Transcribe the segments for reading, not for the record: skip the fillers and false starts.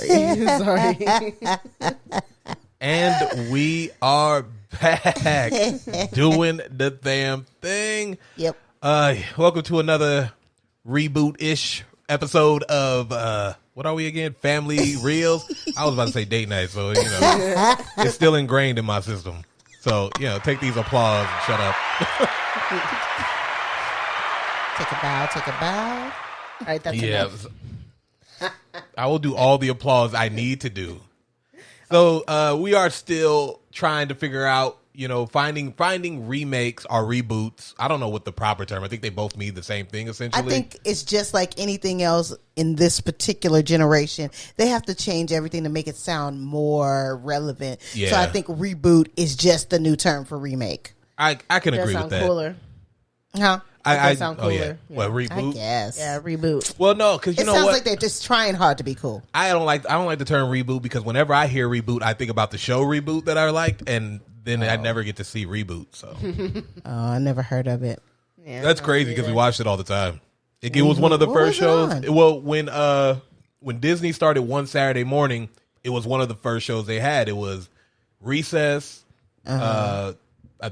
Sorry. And we are back doing the damn thing. Yep. Welcome to another reboot-ish episode of what are we again? Family Reelz. I was about to say date night, so it's still ingrained in my system. So take these applause and shut up. Take a bow. Take a bow. All right, that's enough. I will do all the applause I need to do. So we are still trying to figure out, finding remakes or reboots. I don't know what the proper term. I think they both mean the same thing, essentially. I think it's just like anything else in this particular generation. They have to change everything to make it sound more relevant. Yeah. So I think reboot is just the new term for remake. I can agree with that. Cooler. Huh? That sound cooler. Oh yeah. Well, reboot. I guess. Yeah, reboot. Well, no, because it sounds like they're just trying hard to be cool. I don't like the term reboot because whenever I hear reboot, I think about the show Reboot that I liked, and then I never get to see Reboot. So I never heard of it. Yeah, that's crazy because we watched it all the time. It was one of the first shows. Well, when Disney started one Saturday morning, it was one of the first shows they had. It was Recess, I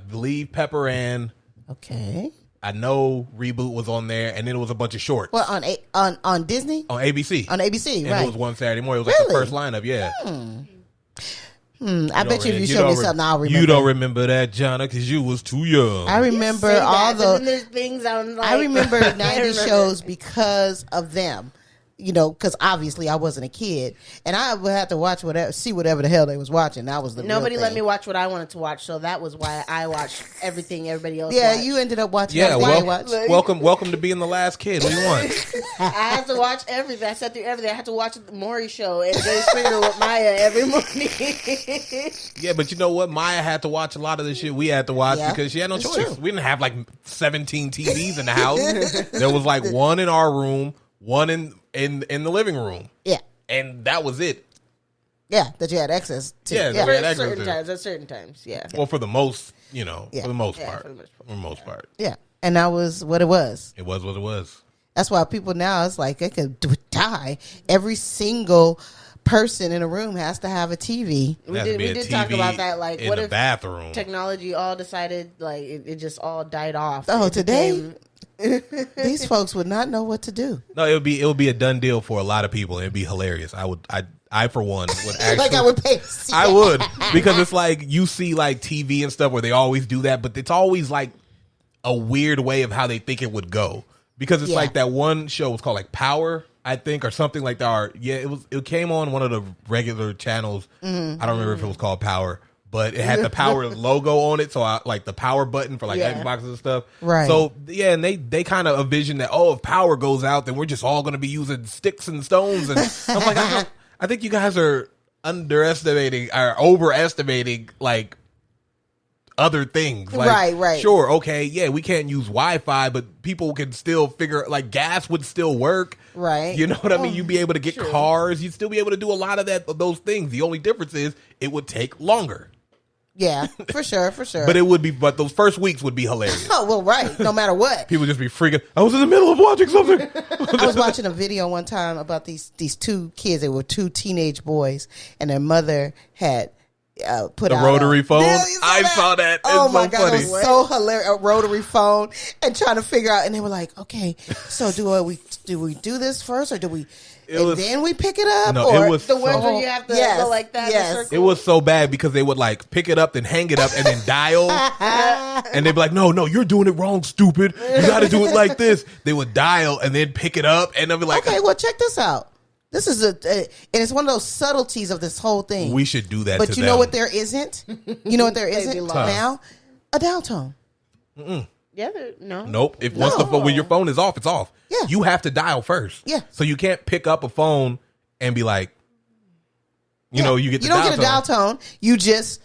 believe Pepper Ann. Okay. I know Reboot was on there, and then it was a bunch of shorts. Well, on Disney? On ABC. On ABC, and right. it was one Saturday morning. It was like the first lineup, yeah. I bet you if you show me something, I'll remember. You don't remember that, Jonna, because you was too young. I remember all the... There's things I'm like... I remember 90s shows because of them. Because obviously I wasn't a kid, and I would have to see whatever the hell they was watching. That was the nobody real let thing. me watch what I wanted to watch, so that was why I watched everything everybody else. Yeah, watched. you ended up watching. Yeah, everything welcome to being the last kid. What do you want? I had to watch everything. I sat through everything. I had to watch the Maury show and Jay Springer with Maya every morning. Yeah, but you know what? Maya had to watch a lot of the shit we had to watch because she had no choice. True. We didn't have like 17 TVs in the house. There was like one in our room, one in the living room. Yeah. And that was it. Yeah, that you had access to. Yeah, yeah. we had At access certain times, yeah. Well, for the most, for the most Yeah, part. for the most part. For the most part. Yeah, and that was what it was. It was what it was. That's why people now, it's like they could die. Every single person in a room has to have a TV. We did talk about that. Like, in what the if bathroom. technology all decided, like, it just all died off? Oh, It today? became- These folks would not know what to do. No, it would be a done deal for a lot of people. It'd be hilarious. I for one would actually Like I would pay. I would, because it's like you see like TV and stuff where they always do that, but it's always like a weird way of how they think it would go. Because it's like that one show was called like Power, I think, or something like that. Or, it came on one of the regular channels. I don't remember if it was called Power, but it had the Power logo on it, so like the power button for like Xboxes and stuff. Right. So and they kind of envision that, if power goes out, then we're just all going to be using sticks and stones. And I'm like, I think you guys are underestimating or overestimating like other things. Like, right. Sure, okay, yeah, we can't use Wi-Fi, but people can still figure, like, gas would still work. Right. You know what I mean? You'd be able to get cars. You'd still be able to do a lot of those things. The only difference is it would take longer. Yeah, for sure. But those first weeks would be hilarious. Oh, well, right. No matter what. People just be freaking. I was in the middle of watching something. I was watching a video one time about these two kids. They were two teenage boys, and their mother had put out the rotary phone. Yeah, I saw that. Oh it's my so god, funny. it was so hilarious! A rotary phone, and trying to figure out. And they were like, "Okay, so do we do this first, or do we?" Then we pick it up. No, or it was The ones where you have to go like that. Yes. In a circle? It was so bad because they would like pick it up, then hang it up, and then dial. And they'd be like, no, you're doing it wrong, stupid. You got to do it like this. They would dial and then pick it up, and they'll be like, "Okay, well, check this out. This is and it's one of those subtleties of this whole thing. We should do that. But to you know them. what there isn't? You know what there isn't lost. now? A dial tone. Yeah, no. Nope. When your phone is off, it's off. Yeah. You have to dial first. Yeah. So you can't pick up a phone and be like, you get the you don't dial get a dial tone. You just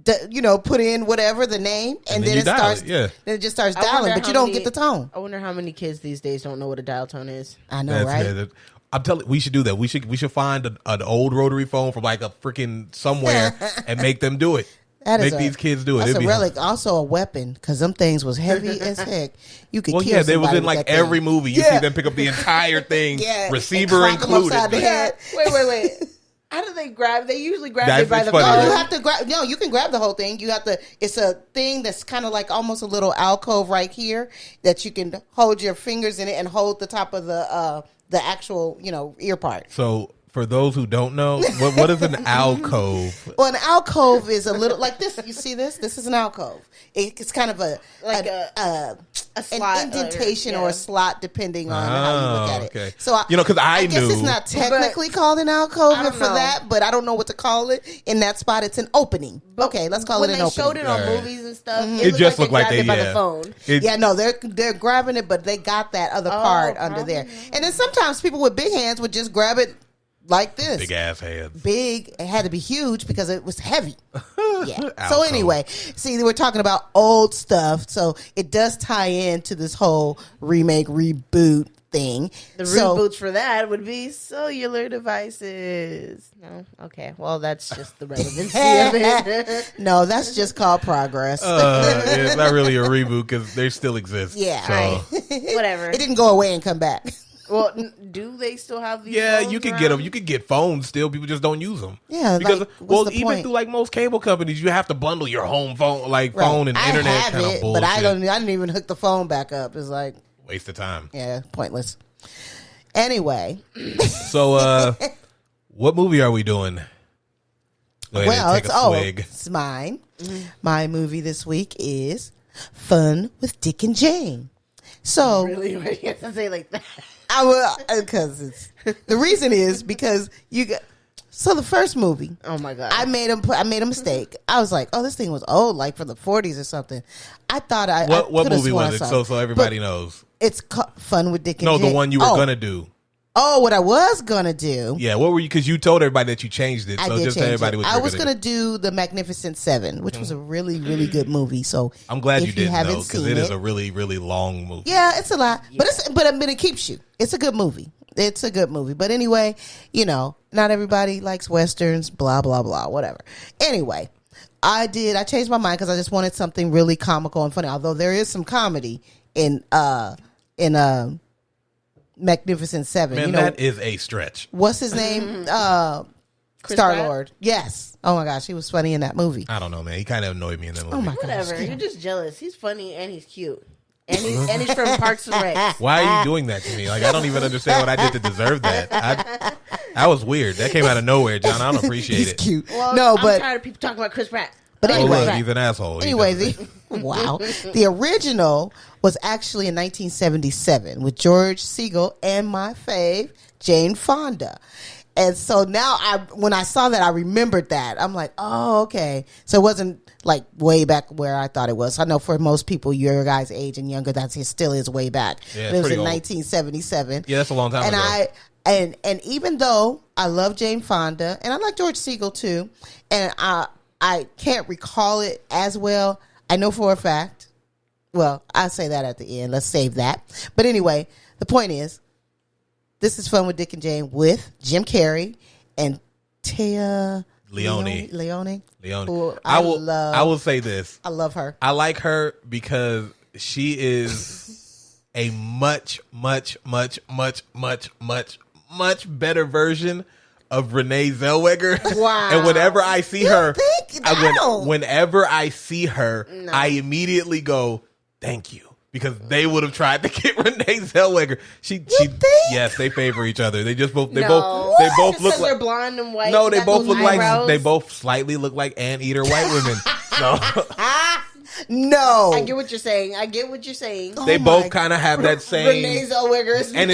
put in whatever the name, and then it dial starts. it, yeah. Then it just starts I dialing, wonder but you how don't many- get the tone. I wonder how many kids these days don't know what a dial tone is. I know, right? Yeah, I'm telling. We should do that. We should find an old rotary phone from like a freaking somewhere and make them do it. Make these kids do it. That's a relic, also a weapon, because them things was heavy as heck. You could kill they was somebody in with like that thing. every movie. You see them pick up the entire thing, Yeah, receiver and clock 'em included. upside the head. Wait. How do they grab? They usually grab That's- it by it's the funny, phone. No, you have to grab. No, you can grab the whole thing. You have to. It's a thing that's kind of like almost a little alcove right here that you can hold your fingers in it and hold the top of the actual ear part. So for those who don't know, what is an alcove? Well, an alcove is a little like this. You see this? This is an alcove. It's kind of a slot, an indentation or a slot, depending on how you look at it. Okay. So because I guess knew it's not technically called an alcove I don't for know. that, but I don't know what to call it. In that spot, it's an opening. Okay, let's call it an When they showed opening. it on All right. movies and stuff, It just looked like grabbed they it by the phone. Yeah, no, they're grabbing it, but they got that other part under there. And then sometimes people with big hands would just grab it like this. big ass hands. Big, it had to be huge because it was heavy. Yeah. So Alcove. anyway, see, we're talking about old stuff, so it does tie into this whole remake reboot thing. The reboots for that would be cellular devices. No, okay. Well, that's just the relevancy of it. No, that's just called progress. It's not really a reboot because they still exist. Yeah. So. Right. Whatever. It didn't go away and come back. Well, do they still have these? Yeah, phones you can around? get them. You can get phones still. People just don't use them. Yeah, because like, what's the even point? through like most cable companies, you have to bundle your home phone, Right. phone and I internet have kind it, of bullshit. but I didn't even hook the phone back up. It's like, Waste of time. yeah, pointless. Anyway, So, what movie are we doing? Go ahead and take a swig. it's mine. My movie this week is Fun with Dick and Jane. So Really? Why do you have to say like that? I will, because it's the reason is because you got. So the first movie, Oh my god! I made a mistake. I was like, oh, this thing was old, like from the 40s or something. I thought What could've movie sworn I was it? saw So everybody But knows. It's called Fun with Dick and No, Jane. the one you were gonna do. Oh, what I was gonna do. Yeah, what were you? Because you told everybody that you changed it. I So did just tell change everybody it. what I you were was gonna going to do The Magnificent Seven, which was a really, really good movie. So I'm glad if you didn't haven't know because seen it is a really, really long movie. yeah, it's a lot, but it keeps you. It's a good movie. It's a good movie. But anyway, not everybody likes westerns. Blah blah blah. Whatever. Anyway, I changed my mind because I just wanted something really comical and funny. Although there is some comedy in Magnificent Seven. Man, that is a stretch. What's his name? Star-Lord. Yes. Oh my gosh, he was funny in that movie. I don't know, man. He kind of annoyed me in that movie. Oh my Whatever. gosh. You're just jealous. He's funny and he's cute, and he's from Parks and Rec. Why are you doing that to me? Like, I don't even understand what I did to deserve that. That was weird. That came out of nowhere, John. I don't appreciate He's it. cute. Well, No, I'm but tired of people talking about Chris Pratt. But Oh, anyway, look, he's an asshole. He Anyway, doesn't- the original was actually in 1977 with George Siegel and my fave Jane Fonda. And so now when I saw that, I remembered that. I'm like, oh, okay. So it wasn't like way back where I thought it was. I know for most people your guys' age and younger, that still is way back. Yeah, But it was pretty in old. 1977. Yeah, that's a long time And ago. and even though I love Jane Fonda and I like George Siegel too, and I can't recall it as well, I know for a fact. Well, I'll say that at the end. Let's save that. But anyway, the point is, this is Fun with Dick and Jane with Jim Carrey and Taya Leone. Leone. Who I will say this. I love her. I like her because she is a much, much, much, much, much, much, much better version of Renee Zellweger. Wow. And whenever I see her, No. whenever I see her, I immediately go, "Thank you," because they would have tried to get Renee Zellweger. She think? yes, they favor each other. They both Just look because they're like. blonde and white. No, and they got both those look like eyebrows. they both slightly look like anteater white women. So No. I get what you're saying. they Oh both my kind of have that same. Renee Zellweger is And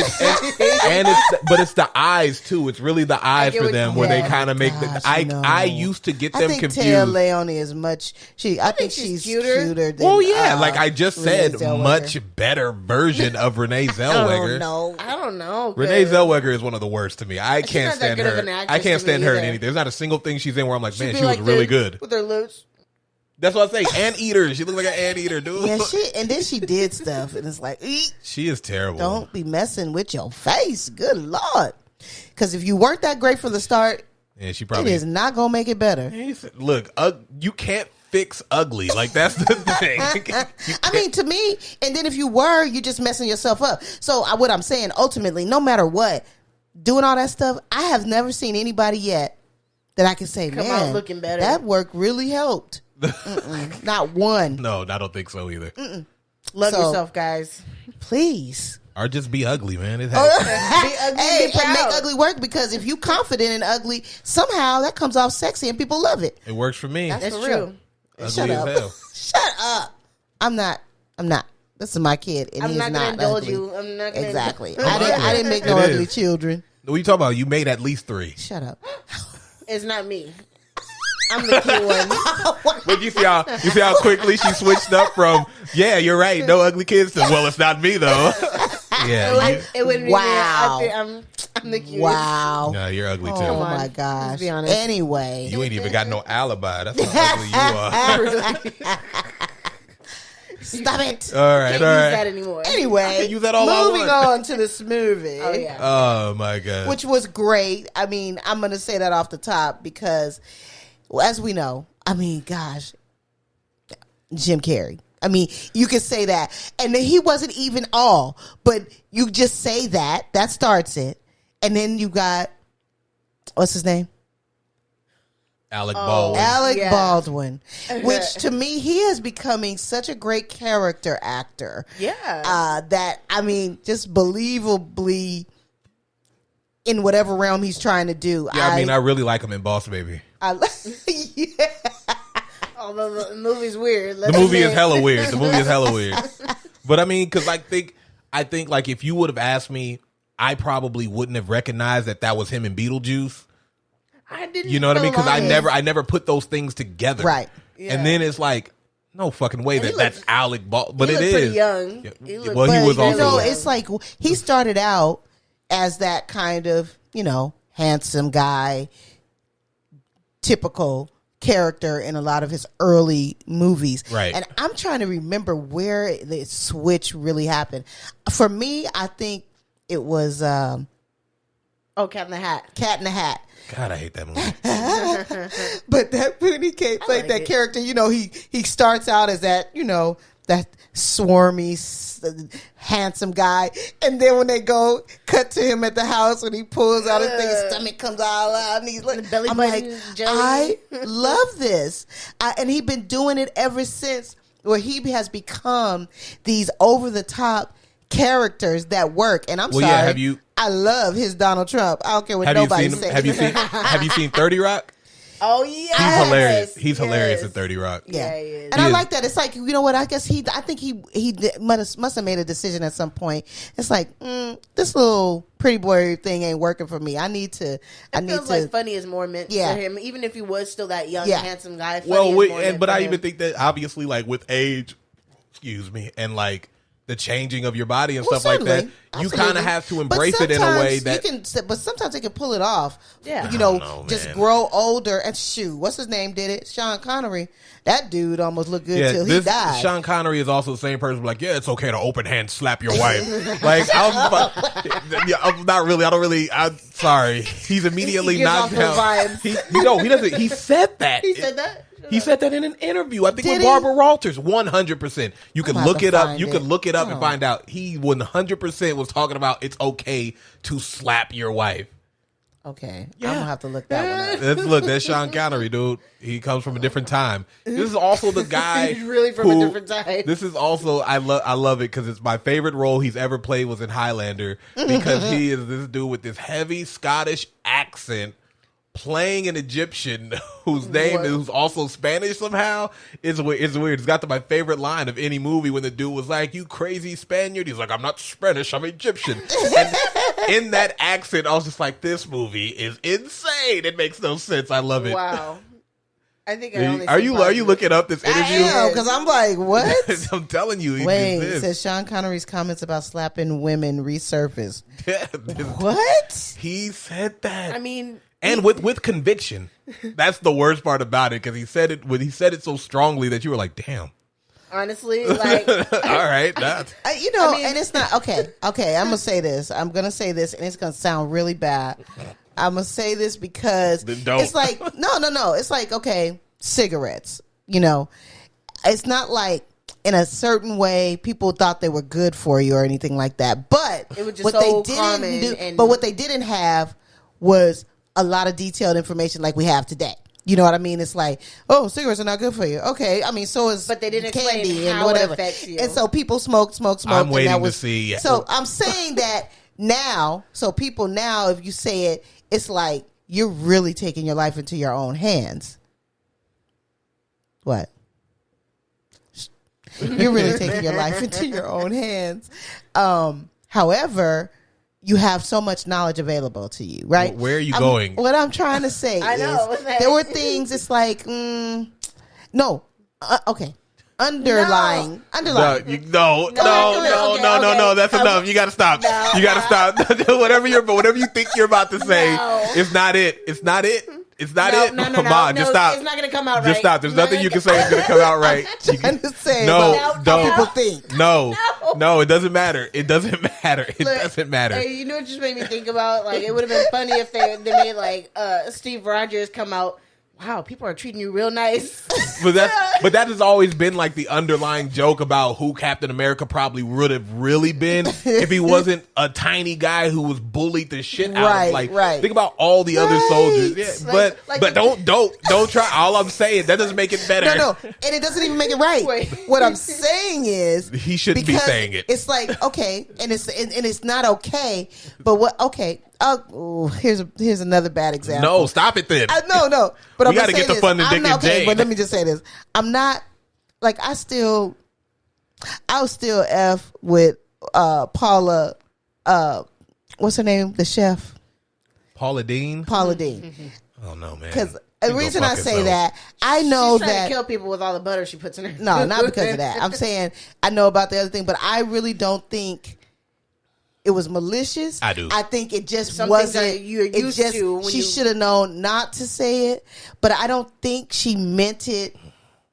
but it's the eyes too. It's really the eyes get for what them you where they mean. kind of make the. Gosh, no. I used to get I them think confused. Taya Leone is much. I think she's she's cuter. cuter than. Well, yeah, like I just Renee said, Zellweger. much better version of Renee Zellweger. No. I don't know. Renee Zellweger is one of the worst to me. I not can't that stand good of her. an actress I can't to me stand her in either. anything. There's not a single thing she's in where I'm like, man, be she was like really this good. with her lips. That's what I say. Anteater. She looks like an anteater, dude. Yeah, and then she did stuff, and it's like, eek, She is terrible. don't be messing with your face. Good Lord. Because if you weren't that great from the start, Yeah, she it probably is not going to make it better. Look, you can't fix ugly. Like that's the thing. I mean, to me, and then if you were, you're just messing yourself up. So what I'm saying, ultimately, no matter what, doing all that stuff, I have never seen anybody yet that I can say, Come man, out looking better. that work really helped. Not one. No, I don't think so either. Love So- yourself, guys. Please. Or just be ugly, man. Be ugly, Hey, be but make proud. ugly work, because if you confident and ugly, somehow that comes off sexy and people love it. It works for me. That's For true. real. Ugly Shut as up. hell. Shut up. I'm not. This is my kid, and I'm he's not not going to indulge ugly. you. I'm not going to Exactly. Oh, I didn't make no It ugly is. children. What are you talking about? You made at least 3. Shut up. It's not me. I'm the cute one. But you see how quickly she switched up from, yeah, you're right, no ugly kids, to, well, it's not me though. Yeah, It wouldn't Wow. be me. I'm the cute. Wow. no, you're ugly too. Oh on. my gosh. Let's be honest. Anyway. You ain't even got no alibi. That's how ugly you are. Stop it. All right, Can't all use right. that anymore. Anyway, use that all I moving want. on to this movie. Oh yeah. Oh my god. Which was great. I mean, I'm going to say that off the top because, well, as we know, I mean, gosh, Jim Carrey. I mean, you could say that. And then he wasn't even all, but you just say that. That starts it. And then you got, what's his name? Alec Baldwin. Alec Yeah. Baldwin. Which, to me, he is becoming such a great character actor. Yeah. That, I mean, just believably in whatever realm he's trying to do. Yeah, I mean, I really like him in Boss Baby. Yeah. Although the movie's weird. The movie is hella weird. The movie is hella weird. But I mean, because I think like if you would have asked me, I probably wouldn't have recognized that was him in Beetlejuice. I didn't. You know what I mean? Because feel like- I never put those things together. Right. Yeah. And then it's like, no fucking way And he that's looks- Alec Baldwin. But he it looked is. pretty young. Yeah. He looked- Well, he But, was you also. know, young. it's like he started out as that kind of, handsome guy, typical character in a lot of his early movies. Right. And I'm trying to remember where the switch really happened. For me, I think it was Cat in the Hat. Cat in the Hat. God, I hate that movie. But that when he came played like that it. character, he starts out as that, that swarmy, handsome guy, and then when they go cut to him at the house, when he pulls out his thing, his stomach comes all out, and he's like, The belly I'm button like, jelly. I love this, and he's been doing it ever since, where he has become these over the top characters that work. And I'm Well, sorry, yeah, have you- I love his Donald Trump. I don't care what Have you nobody seen? says. Have you seen 30 Rock? Oh yeah. He's hilarious. He's hilarious in 30 Rock. Yeah, he is. And I He is. like that. It's like, you know what? I guess I think he must have made a decision at some point. It's like, this little pretty boy thing ain't working for me. I need to. Feels like funny is more meant Yeah. for him, even if he was still that young, Yeah. handsome guy. Funny Well, is more meant but for I him. even think that obviously, like with age, and like the changing of your body and Well, stuff like that, certainly. you Absolutely. kind of have to But embrace it in a way sometimes that. you can. But sometimes they can pull it off. Yeah. you I know, don't know, just man. grow older. And shoot, what's his name? Did it? Sean Connery. That dude almost looked good Yeah, till he died. Sean Connery is also the same person. Like, yeah, it's okay to open hand slap your wife. Like, I'm not really. I don't really. I'm sorry. He's immediately He gives knocked off down. those vibes. He doesn't. He said that. He said that. He said that in an interview. I think Did with he? Barbara Walters. 100%. You can I'm gonna look have it to up. find You it. can look it up and Oh. find out. He 100% was talking about it's okay to slap your wife. Okay, Yeah. I'm gonna have to look that one up. Look, that's Sean Connery, dude. He comes from a different time. This is also the guy. He's really from a different time. This is also I love it because it's my favorite role he's ever played was in Highlander because he is this dude with this heavy Scottish accent playing an Egyptian whose name is also Spanish somehow. It's weird. It's got to my favorite line of any movie when the dude was like, "You crazy Spaniard." He's like, "I'm not Spanish. I'm Egyptian." And in that accent, I was just like, "This movie is insane. It makes no sense. I love it." Wow. I think I only Are seen you parts of it. looking up this I interview? am, because I'm like, what? I'm telling you, he Wait, did it this. says Sean Connery's comments about slapping women resurfaced. Yeah, What? he said that. I mean, and with conviction. That's the worst part about it because he said it so strongly that you were like, "Damn." honestly, like, All right, that. I mean, and it's not okay. Okay, I'm gonna say this. I'm gonna say this, and it's gonna sound really bad. I'm gonna say this because Then don't. it's like no. It's like, okay, cigarettes. It's not like in a certain way people thought they were good for you or anything like that. But It was just what so they common didn't do, and- but what they didn't have was a lot of detailed information like we have today. You know what I mean? It's like, oh, cigarettes are not good for you. Okay, I mean, so is but they didn't candy explain and how whatever. It affects you. And so people smoke. I'm waiting to see. So I'm saying that now. So people now, if you say it, it's like you're really taking your life into your own hands. What? You're really taking your life into your own hands. However, you have so much knowledge available to you, right? Where are you going? What I'm trying to say I know. is there were things, it's like, no. Okay. Underlying. No. That's enough. You got to stop. You got to stop. whatever you think you're about to say, it's not it. It's not it. It's not it. Come on, just stop. It's not going to come out right. Just stop. There's nothing you can say that's going to come out right. I'm trying to say no, don't. People think. No, it doesn't matter. It doesn't matter. It doesn't matter. Hey, you know what just made me think about? Like, it would have been funny if they made, like, Steve Rogers come out. Wow, people are treating you real nice. but that has always been like the underlying joke about who Captain America probably would have really been if he wasn't a tiny guy who was bullied the shit out of. Like, think about all the other soldiers. Yeah, but don't try. All I'm saying, that doesn't make it better. No, and it doesn't even make it right. Wait. What I'm saying is he shouldn't be saying it. It's like, okay, and it's not okay. But what? Okay. Here's another bad example. No, stop it then. No. But we got to get the fun to Dick and Jane. But let me just say this: I'm not like I'll still F with Paula. What's her name? The chef. Paula Deen. Oh no, man. Because the reason I say that, I know She's trying that to kill people with all the butter she puts in her. No, not because of that. I'm saying I know about the other thing, but I really don't think it was malicious. I do. I think it just Some wasn't. things that you're used to when she should have known not to say it, but I don't think she meant it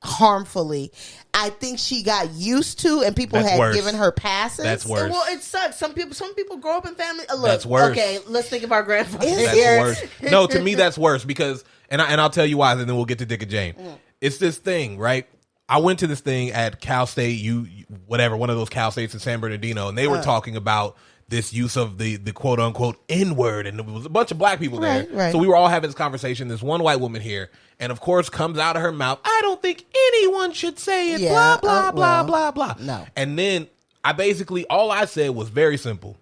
harmfully. I think she got used to, and people had given her passes. That's worse. Well, it sucks. Some people grow up in family. Look, that's worse. Okay, let's think of our grandfather. That's worse. No, to me that's worse because, and I'll tell you why, and then we'll get to Dick and Jane. It's this thing, right? I went to this thing at Cal State, one of those Cal States in San Bernardino, and they were talking about this use of the quote unquote N-word, and there was a bunch of black people there. Right. So we were all having this conversation. This one white woman here, and of course comes out of her mouth, I don't think anyone should say it, blah, blah, blah, blah, blah. No. And then all I said was very simple.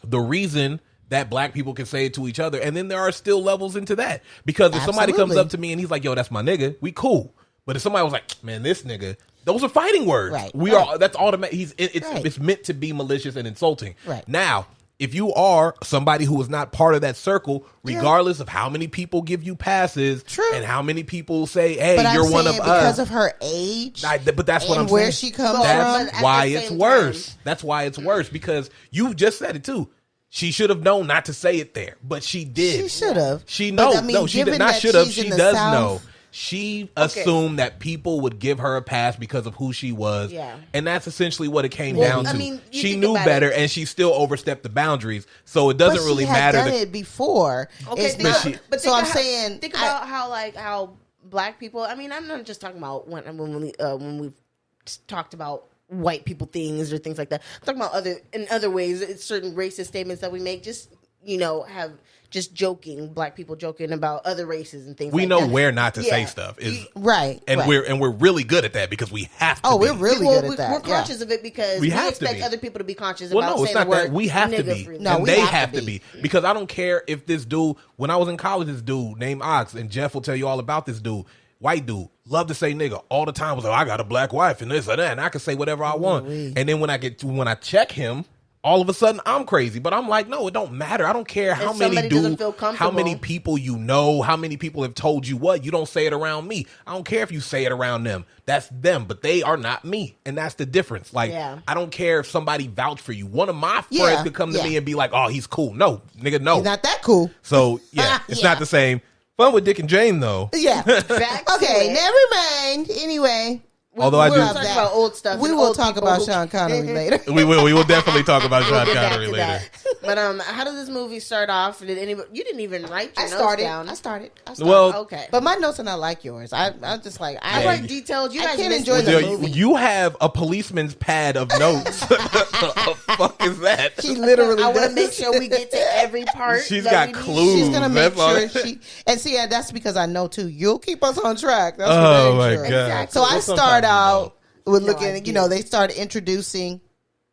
The reason that black people can say it to each other, and then there are still levels into that. Because if somebody comes up to me and he's like, yo, that's my nigga, we cool. But if somebody was like, man, this nigga, those are fighting words. Right. That's automatic. It's meant to be malicious and insulting. Right. Now, if you are somebody who is not part of that circle, regardless of how many people give you passes and how many people say, hey, but you're I'm one of saying us. Because of her age. But that's what I'm saying. Where she comes that's from. why it's worse. That's why it's worse. Because you just said it too. She should have known not to say it there, but she did. She should have. She knows. No, she did not should have. She does know. She assumed that people would give her a pass because of who she was. Yeah. And that's essentially what it came down to. I mean, she knew better and she still overstepped the boundaries. So it doesn't really matter. She had done it before. Okay, but so I'm saying. Think about how black people, I mean, I'm not just talking about when we've talked about white people things or things like that. I'm talking about in other ways, it's certain racist statements that we make, just, have just joking, black people joking about other races and things. We like know that. where not to say stuff is right, and we're really good at that because we have to. We're really good at that. We're conscious of it because we expect other people to be conscious about saying the word. We have to be, and they have to be because I don't care if this dude. When I was in college, this dude named Ox, and Jeff will tell you all about this dude. White dude, love to say nigga all the time. Was like, I got a black wife and this and that, and I can say whatever I want. And then when I check him, all of a sudden I'm crazy. But I'm like, no, it don't matter. I don't care how many people you know, how many people have told you what. You don't say it around me. I don't care if you say it around them. That's them, but they are not me, and that's the difference. Like, I don't care if somebody vouch for you. One of my friends could come to me and be like, oh, he's cool. No, nigga, no, he's not that cool. So it's not the same. Fun with Dick and Jane, though. Yeah. Okay, never mind. Anyway. Although I we're do talking about old stuff. We and will old talk people about who- Sean Connery later. we will definitely talk about Sean We'll get back Connery to later. that. But how does this movie start off? Did anybody? You didn't even write your notes down. I started. Well, Okay, But my notes are not like yours. I'm just like I Yeah, like you- detailed. You I guys can't missed enjoy the the movie. You have a policeman's pad of notes. What the fuck is that? She literally. I want to does. make sure we get to every part. She's that got we need. clues. She's gonna make That's all. sure she and see. That's because I know too. You'll keep us on track. That's Oh for my dang sure. god! Exactly. So I Well, start sometimes you out with No, looking. I You know, do. they start introducing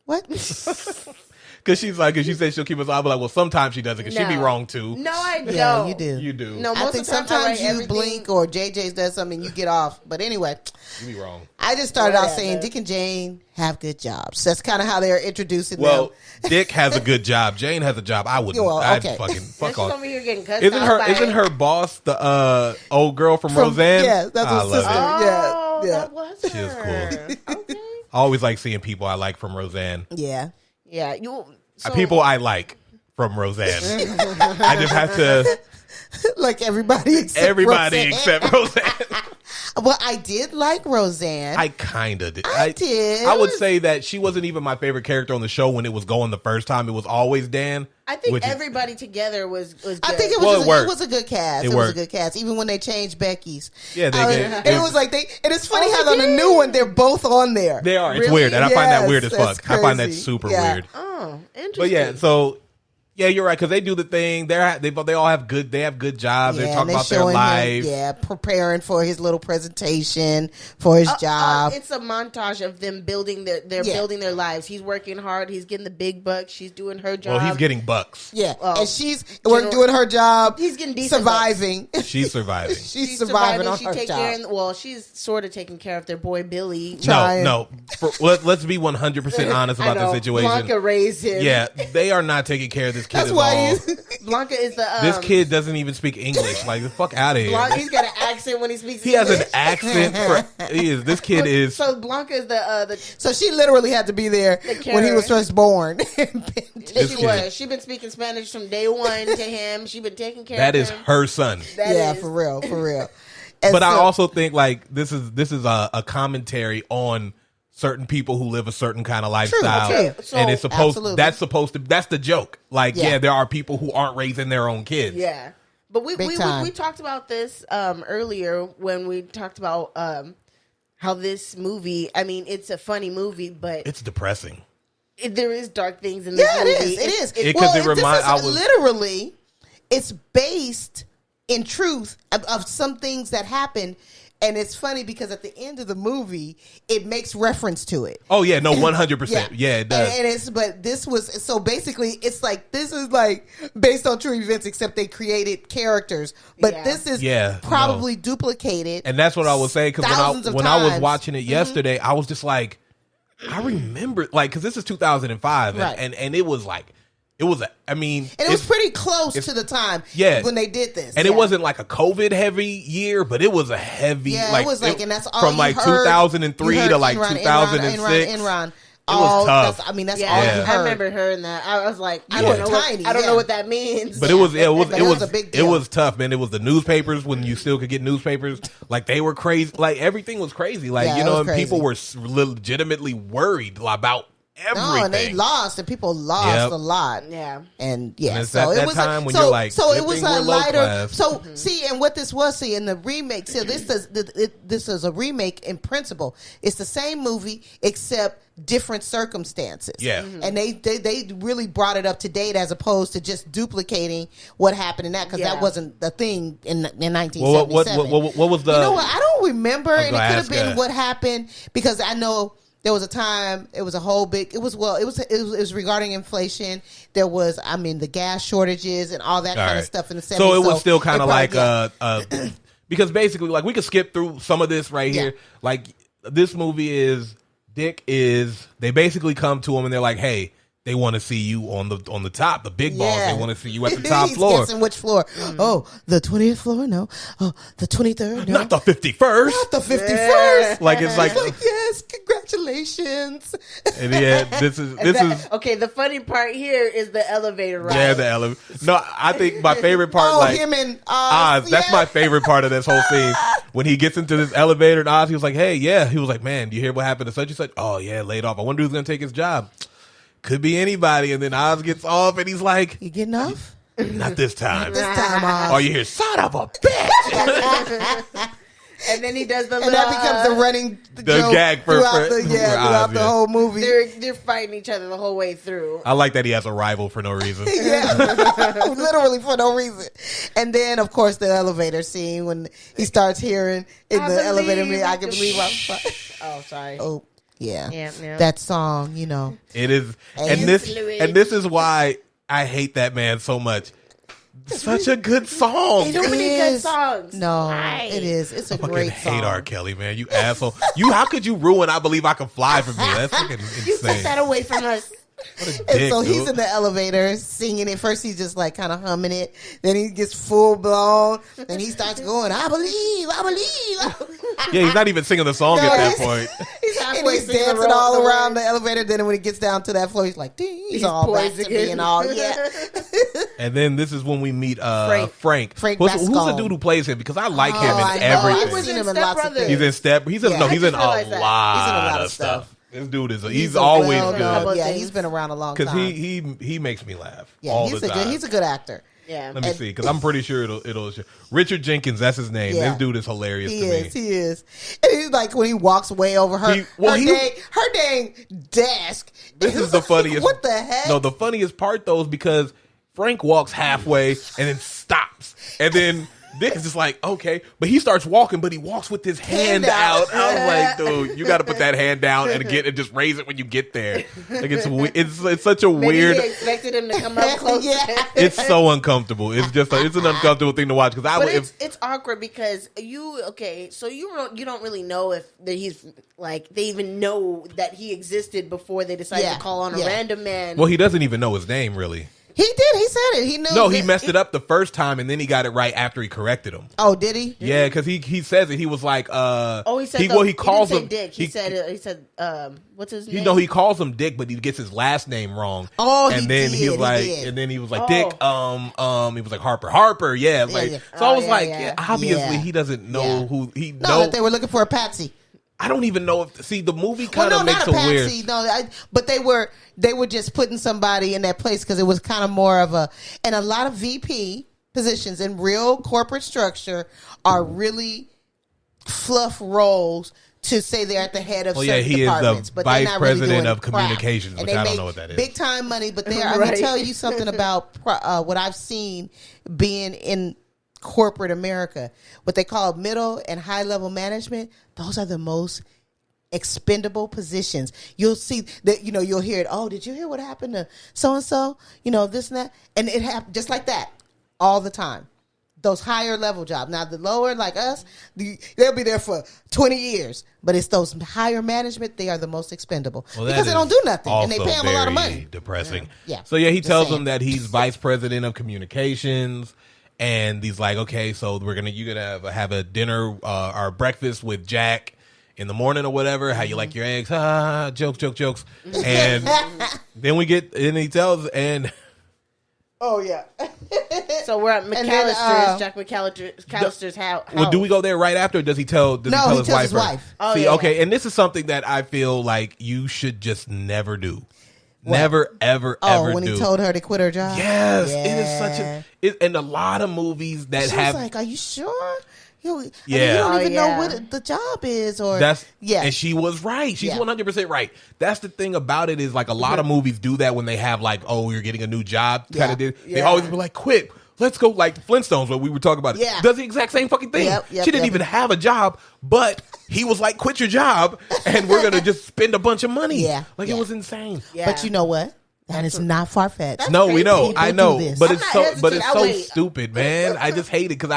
what? Because she's like, because she said she'll keep us on. But like, well, sometimes she doesn't. Because she'd be No. wong too. No, I don't. Yeah, you do. You do. No, I most think of the time sometimes I you write everything- blink or JJ's does something, you get off. But anyway, You be wrong. I just started out Whatever. saying Dick and Jane have good jobs. That's kind of how they're introducing Well, them. Dick has a good job. Jane has a job. I wouldn't. Well, I'd okay. fucking Now fuck she's off. over here getting cussed Isn't out by- isn't her boss the old girl from Roseanne? Yes, that's I her love sister. it. Oh, Yeah, yeah. that was She is her. Okay. I always like seeing people I like from Roseanne. Yeah. Yeah, you. So, People I like from Roseanne. I just have to Like everybody except everybody Roseanne. except Roseanne. Well, I did like Roseanne. I kind of did. I did. I would say that she wasn't even my favorite character on the show when it was going the first time. It was always Dan. I think which is- everybody together was good. I think it Well, was it worked. it was a good cast. It It was a worked. good cast. Even when they changed Becky's. Yeah, they did. And it was like and it's funny how on the new one they're both on there. They are. It's Really? weird, and I find that Yes, weird as that's fuck. I find that crazy. super Yeah. weird. Oh, interesting. But yeah, so yeah, you're right because they do the thing. They all have good. They have good jobs. They talk and about their showing him, lives. preparing for his little presentation for his job. It's a montage of them building building their lives. He's working hard. He's getting the big bucks. She's doing her job. Well, he's getting bucks. and she's General- doing her job. He's getting decent surviving. She's surviving. She's surviving on She her take job. care. She's sort of taking care of their boy Billy. Trying. No. Let's be 100% honest about the situation. Blanca raised him. Yeah, they are not taking care of this kid That's at why all. Blanca is the This kid doesn't even speak English. Like the fuck out of here. He's got an accent when he speaks. He has an English. accent. This kid is. So Blanca is the So she literally had to be there when he was first born. This she kid. was. She been speaking Spanish from day one to him. She been taking care That of is him. her son. That is- for real, for real. And But I so- also think like this is a commentary on certain people who live a certain kind of lifestyle, true. So- and it's supposed Absolutely. that's the joke. Like Yeah. there are people who aren't raising their own kids. Yeah. But we Big time. we talked about this earlier when we talked about how this movie, I mean, it's a funny movie, but It's depressing. there is dark things in this Yeah, movie. it is. Literally, it's based in truth of some things that happen. And it's funny because at the end of the movie, it makes reference to it. Oh yeah, no, 100%. Yeah, it does. But this was so basically, it's like this is like based on true events, except they created characters. But Yeah. this is Yeah, probably duplicated. And that's what I was saying because thousands of when I was times. watching it yesterday, I was just like, I remember like because this is 2005, Right. and it was like it was. I mean, And it was pretty close to the time when they did this. And it wasn't like a COVID heavy year, but it was a heavy. Yeah, like, it was like, and that's all from you like heard. 2003 You heard to like Enron, 2006. Enron. It was tough. That's all Yeah, you I heard. remember hearing that. I was like, I You don't were know. tiny, I don't yeah. know what that means. But it was But it was a big it deal. was tough, man. It was the newspapers when you still could get newspapers. Like they were crazy. Like everything was crazy. Like Yeah, you it know, was and crazy. people were legitimately worried about everything. No, and they lost, and people lost Yep. a lot. Yeah. And yeah, And it's so at it that was time a, when so, you're like, so good it was thing we're a low lighter. class. So see, and what this was, see, in the remake, see, this is a remake in principle. It's the same movie except different circumstances. Yeah. and they really brought it up to date as opposed to just duplicating what happened in that because Yeah. that wasn't the thing in 1977. Well, what was the? You know what? I don't remember, and it could gonna have ask been that. what happened because I know there was a time. It was a whole big. It was regarding inflation. There was, I mean, the gas shortages and all that All kind right. of stuff in the 70s. So it was still kind it of probably- like because basically like we could skip through some of this right here. Like this movie is Dick is they basically come to him and they're like, hey, they want to see you on the top, the big balls. Yeah. They want to see you at the top floor. Guessing which floor? Oh, the 20th floor? No. Oh, the 23rd? No. Not the 51st. Not the 51st. Like it's like yes, congratulations. and yeah, this is okay. The funny part here is the elevator ride. yeah, the elevator. No, I think my favorite part, like him and Oz. That's my favorite part of this whole scene. When he gets into this elevator and Oz, he was like, "Hey, yeah." He was like, "Man, do you hear what happened to such and such?" "Oh yeah, laid off. I wonder who's gonna take his job." Could be anybody. And then Oz gets off and he's like, "You getting off?" "Not this time." This time, Oz. Oh, you hear, "Son of a bitch." And then he does the And that becomes the running joke gag for throughout Oz, the yeah. whole movie. They're fighting each other the whole way through. I like that he has a rival for no reason. Yeah, literally for no reason. And then, of course, the elevator scene when he starts hearing in the elevator, I can believe I'm fine. Oh, sorry. Oh, yeah. Yeah. That song, you know. It is, and this is why I hate that man so much. Such a good song. So many good songs. No, Why? it is. It's a I great fucking hate song. R. Kelly, man. You asshole. How could you ruin I Believe I Can Fly for me? That's fucking You took insane. that away from us. What a And dick, so he's dude. in the elevator singing it. First, he's just like kind of humming it. Then he gets full blown. Then he starts going, I believe. Yeah, he's not even singing the song at that point. He's And halfway he's singing dancing all around the elevator. Then when he gets down to that floor, he's like, ding. He's all back poised to again. being all, yeah. And then this is when we meet Frank Who's the Bascom. dude who plays him? Because I like him I in know. everything. I've was seen in him in Step lots of Brothers. things. He's in Step. He's in Yeah, no. I He's in a just realized that. lot, He's in a lot of of stuff. stuff. This dude is. He's He's a always well-known- good. Yeah, things. he's been around a long Because time. he makes me laugh Yeah, all he's the a time. he's a good actor. Yeah. Let me see, because I'm pretty sure it'll. Richard Jenkins, that's his name. Yeah. This dude is hilarious He to is. me. He is. And he's like when he walks way over her her dang desk. This is the funniest. What the heck? No, the funniest part though is because Frank walks halfway and then stops, and then Dick is just like, okay, but he starts walking, but he walks with his hand out. I was like, dude, you got to put that hand down and just raise it when you get there. Like it's such a Maybe weird. he expected him to come up close. Yeah. It's so uncomfortable. It's just it's an uncomfortable thing to watch because I But would. it's awkward because you don't really know if that he's like they even know that he existed before they decided Yeah. to call on a Yeah. random man. Well, he doesn't even know his name really. He did. He said it. He knew. No, he messed it up the first time and then he got it right after he corrected him. Oh, did he? Yeah, because he says it. He was like, he said he calls didn't him say Dick. He said what's his name? You know, he calls him Dick, but he gets his last name wrong. Oh, and he then did, he was he like, did. and then he was like, Oh. Dick. He was like Harper. Yeah, like yeah. so. I was yeah, like, yeah. obviously Yeah. he doesn't know Yeah. who he No, know. that they were looking for a patsy. I don't even know if the movie Well, kind of no, makes not it a weird. patsy. No, but they were just putting somebody in that place because it was kind of more of and a lot of VP positions in real corporate structure are really fluff roles to say they're at the head of Well, yeah, certain he is the departments, but they're vice not really president doing of crap. communications, And which they I don't make know what that is. big time money, but I'm gonna Right. tell you something about what I've seen being in corporate America. What they call middle and high level management, those are the most expendable positions. You'll see that, you'll hear it. Oh, did you hear what happened to so-and-so? This and that. And it happened just like that all the time. Those higher level jobs. Now the lower like us, they'll be there for 20 years. But it's those higher management, they are the most expendable. Well, because they don't do nothing. And they also pay them a lot of very money. Depressing. Yeah. So yeah, he Just tells saying. them that he's vice president of communications, and he's like, okay, so you're gonna have a dinner or breakfast with Jack in the morning or whatever. How you like your eggs? Jokes. And then he tells and. Oh, yeah. So we're at then, McAllister's, Jack McAllister's house. Well, do we go there right after? Or does he tell? Does No, he he tell his tells wife? his first? wife. Oh, See, yeah. okay, and this is something that I feel like you should just never do. Never, ever, ever when do. he told her to quit her job? Yes, Yeah. it is such and a lot of movies that She have. was like, are you sure? You Yeah. don't Oh, even yeah. know what the job is, or Yeah, and she was right. She's Yeah. 100% right. That's the thing about it is like a lot of movies do that when they have like, oh, you're getting a new job kind of deal. They Yeah. always be like, quit. Let's go like Flintstones where we were talking about it. Yeah. Does the exact same fucking thing. Yep, She didn't even have a job, but he was like, quit your job and we're going to just spend a bunch of money. Yeah, Like yeah. it was insane. Yeah. But you know what? That is not far fetched. No, we know. People I do know, this. but I'm it's not so, hesitant. but it's I'll so wait. stupid, man. I just hate it because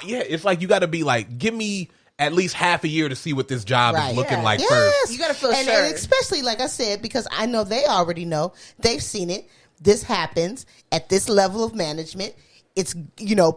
yeah, it's like you got to be like, give me at least half a year to see what this job is looking like yes. first. You got to feel and, sure. and especially, like I said, because I know they already know. They've seen it. This happens at this level of management. It's,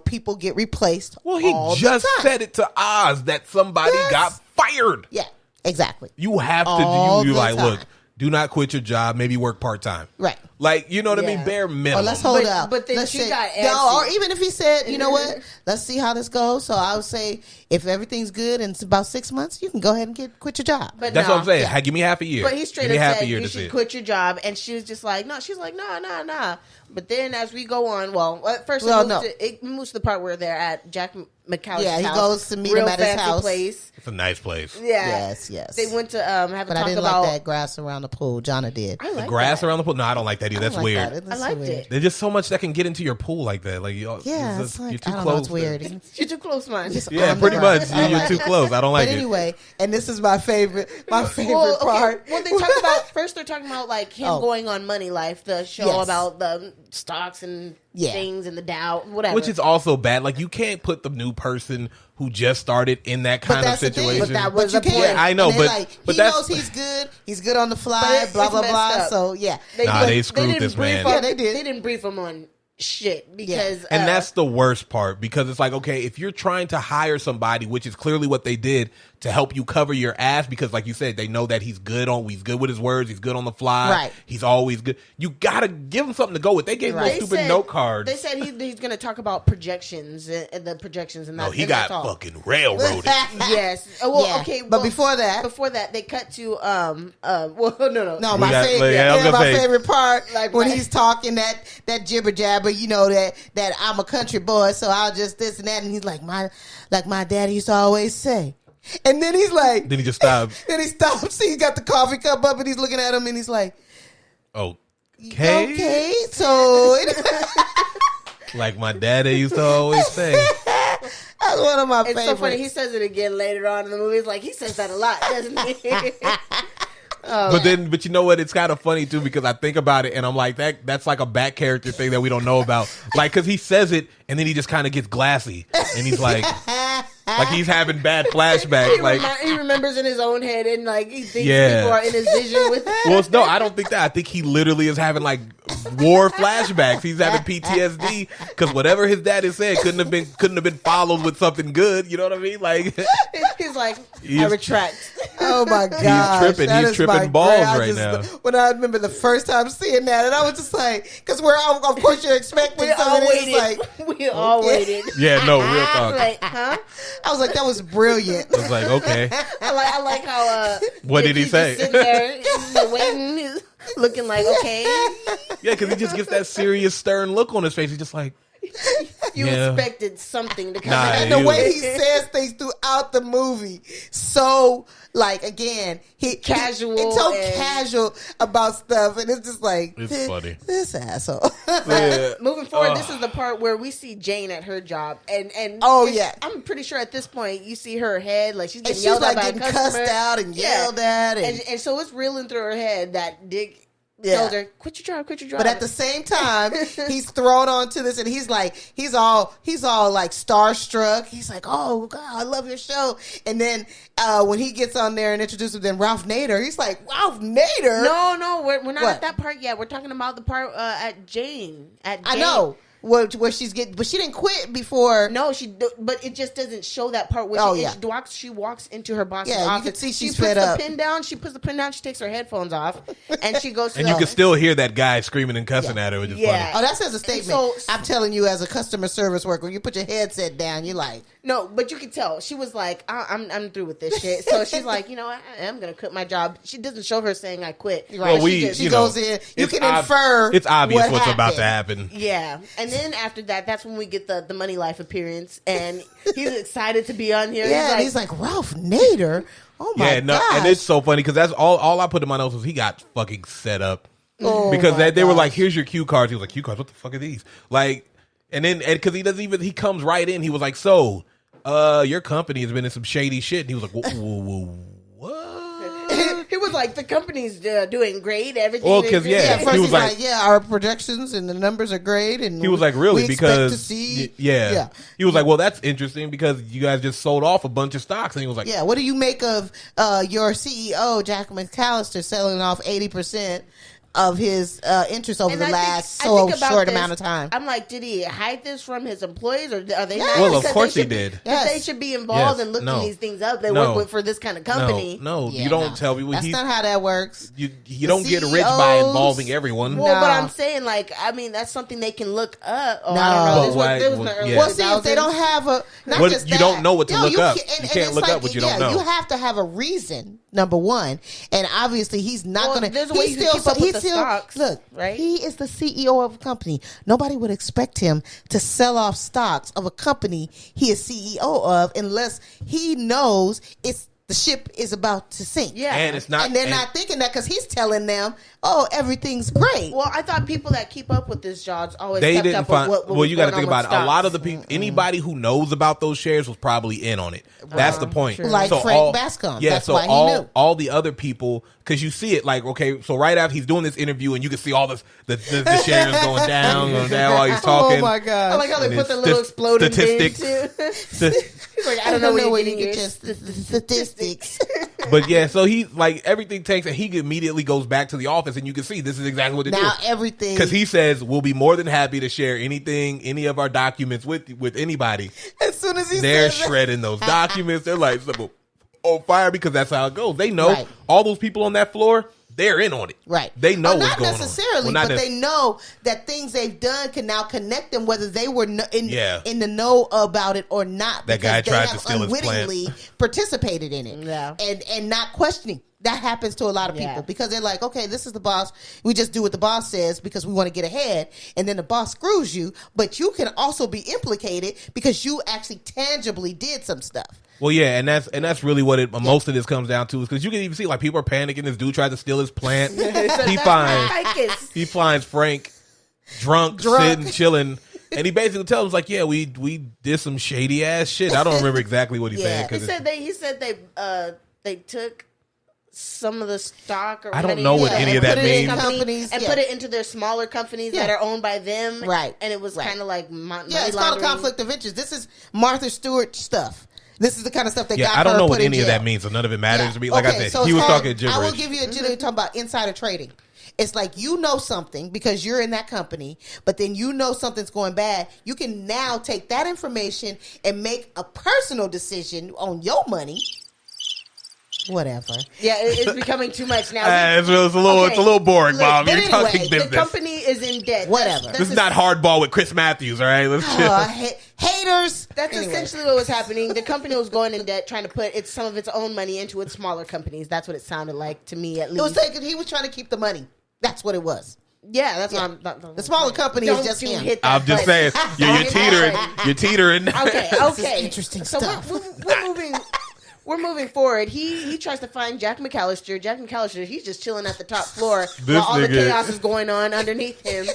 people get replaced. Well, he just said it to Oz that somebody got fired. Yeah, exactly. You have to do, look, do not quit your job. Maybe work part-time. Right. Like, you know what I mean? Bare minimum. Or let's hold out. But then let's she say, got no, or even if he said, you know what, let's see how this goes. So I would say if everything's good and it's about 6 months, you can go ahead and quit your job. But that's what I'm saying. Give me half a year. But he straight Give me up half said a year you to should see quit your job, and she was just like, no. She's like, nah. But then as we go on, first it moves to the part where they're at Jack McCallum's house. He goes to meet him at his house. Place. It's a nice place. Yeah. Yes. They went to have a talk about. But I didn't like that grass around the pool. Jonna did. I like the grass that. around the pool? No, I don't like that either. That's weird. I liked it. There's just so much that can get into your pool like that. Like, it's like, you're too I don't close. know, it's weird. You're too close, man. Yeah, pretty much. You're too close. I don't like it. But anyway, and this is my favorite part. Well, they talk about first. They're talking about like him going on Money Life, the show about the stocks and things and the Dow, whatever. Which is also bad. Like, you can't put the new person who just started in that kind of situation. But that was the point. Yeah, I know, but he knows he's good. He's good on the fly. Blah blah blah. Up. So yeah, they screwed this man. Yeah, they did. They didn't brief him on shit because and that's the worst part, because it's like, okay, if you're trying to hire somebody, which is clearly what they did, to help you cover your ass, because like you said, they know that he's good with his words, he's good on the fly, right, he's always good, you gotta give him something to go with. They gave him stupid note cards. They said he's gonna talk about projections and the projections and that. No, he got fucking railroaded. Yes. Well, okay, but before that they cut to no, my favorite part, like when he's talking that jibber jabber, that I'm a country boy, so I'll just this and that, and he's like my daddy used to always say. And then he's like, then he just stops. Then he stops. He's got the coffee cup up, and he's looking at him, and he's like, okay, so like my daddy used to always say. That's one of my favorites. It's so funny. He says it again later on in the movie. It's like he says that a lot, doesn't he? But you know what? It's kind of funny too, because I think about it and I'm like, that's like a back character thing that we don't know about. Like, because he says it and then he just kind of gets glassy and he's like he's having bad flashbacks. He remembers in his own head and like he thinks people are in his vision with. Well, no, I don't think that. I think he literally is having like war flashbacks. He's having PTSD because whatever his dad has said couldn't have been followed with something good. You know what I mean? Like he's like, I retract. Oh my god, he's tripping balls right now. When I remember the first time seeing that, and I was just like, because of course you're expecting something. We all waited. Yeah, no, real talk. Like, huh? I was like, that was brilliant. I was like, okay. I like how. What did he say? Sitting there waiting, looking like okay. Yeah, because he just gets that serious, stern look on his face. He's just like. You expected something to come out. And the way he says things throughout the movie, so like again, casual. It's so casual about stuff, and it's just like it's funny. This asshole. Moving forward, this is the part where we see Jane at her job, and I'm pretty sure at this point you see her head like she's getting yelled at by a customer, cussed out and yelled at, and so it's reeling through her head that Dick. Tells her, quit your job. But at the same time, he's thrown onto this, and he's all like starstruck. He's like, "Oh God, I love your show." And then when he gets on there and introduces them, Ralph Nader, he's like, "Ralph Nader." No, we're not at that part yet. We're talking about the part at Jane. I know. Where she's but she didn't quit before. No, but it just doesn't show that part. Where she walks into her boss's office. You can see she's fed up. She puts the pen down. She takes her headphones off, and she goes. And you can still hear that guy screaming and cussing at her, which is funny. Oh, that says a statement. So, I'm telling you, as a customer service worker, when you put your headset down, you're like. No, but you can tell she was like, I'm through with this shit. So she's like, you know, I am gonna quit my job. She doesn't show her saying I quit. Right. Well, she goes in. You can infer. It's obvious what's about to happen. Yeah, and then after that's when we get the Money Life appearance, and he's excited to be on here. Yeah, he's like Ralph Nader. Oh my god! And it's so funny because that's all I put in my notes was he got fucking set up because they were like, "Here's your cue cards." He was like, "Cue cards? What the fuck are these?" Like, and then because he comes right in, he was like, "So, your company has been in some shady shit." And he was like, "Whoa, what?" He was like, the company's doing great. Everything. Well, because First he he's was like, our projections and the numbers are great, and he was like, really, we because expect to see, he was like, well, that's interesting because you guys just sold off a bunch of stocks, and he was like, what do you make of your CEO Jack McAllister selling off 80% of his interest over the last short amount of time? I'm like, did he hide this from his employees, or are they? Yes. Not? Well, of course he did. Yes. They should be involved in looking these things up. They work with for this kind of company. No, you don't tell me. That's not how that works. You don't get rich by involving everyone. Well, but I'm saying, like, I mean, that's something they can look up. Oh, I don't know. Well, see, if they don't have a, not just that, you don't know what to look up. You can't look up what you don't know. You have to have a reason. Number one, and obviously he's not going to. There's a way you can keep up with the stocks. Look, right? He is the CEO of a company. Nobody would expect him to sell off stocks of a company he is CEO of unless he knows the ship is about to sink. Yeah, and it's not. And they're not thinking that because he's telling them, "Oh, everything's great." Well, I thought people that keep up with this jobs always kept up with what well, you got to think about it. Stocks. A lot of the people, anybody who knows about those shares was probably in on it. That's the point. True. Like Frank Bascom. Yeah, that's so why he knew. All the other people, because you see it, like, okay, so right after he's doing this interview, and you can see all the shares going down while he's talking. Oh my god! I like how they put the little exploding statistics. He's like, I don't know where you get your statistics. But yeah, so he like everything takes, and he immediately goes back to the office, and you can see this is exactly what they do. Now everything, because he says we'll be more than happy to share any of our documents with anybody. As soon as they're shredding those documents, they're like on fire because that's how it goes. They know all those people on that floor. They're in on it. Right. They know what's going on. Not necessarily, but they know that things they've done can now connect them, whether they were in the know about it or not. That guy tried to steal his unwittingly participated in it. Yeah. And not questioning. That happens to a lot of people because they're like, okay, this is the boss. We just do what the boss says because we want to get ahead. And then the boss screws you, but you can also be implicated because you actually tangibly did some stuff. Well, yeah, and that's really what most of this comes down to, is because you can even see like people are panicking. This dude tried to steal his plant. He finds Frank drunk, sitting, chilling, and he basically tells him like, "Yeah, we did some shady ass shit." I don't remember exactly what he said. He said they took some of the stock or I don't know what any of that means. Put it into their smaller companies that are owned by them, right? And it was kind of like money it's called a conflict of interest. This is Martha Stewart stuff. This is the kind of stuff that got her I don't know put what any in of jail. that means, so none of it matters to me. Like I said, so he was talking gibberish. I will give you a general talking about insider trading. It's like you know something because you're in that company, but then you know something's going bad. You can now take that information and make a personal decision on your money. Whatever. Yeah, it's becoming too much now. It's a little boring, Bob. You're talking business. The company is in debt. Whatever. This is not hardball with Chris Matthews, all right? Let's chill. Haters. That's essentially what was happening. The company was going in debt, trying to put some of its own money into its smaller companies. That's what it sounded like to me, at least. It was like he was trying to keep the money. That's what it was. Yeah, that's what I'm. The smaller company is just him. I'm just saying, you're teetering. You're teetering. Okay. Interesting stuff. We're moving forward. He tries to find Jack McAllister. Jack McAllister, he's just chilling at the top floor while all the chaos is going on underneath him.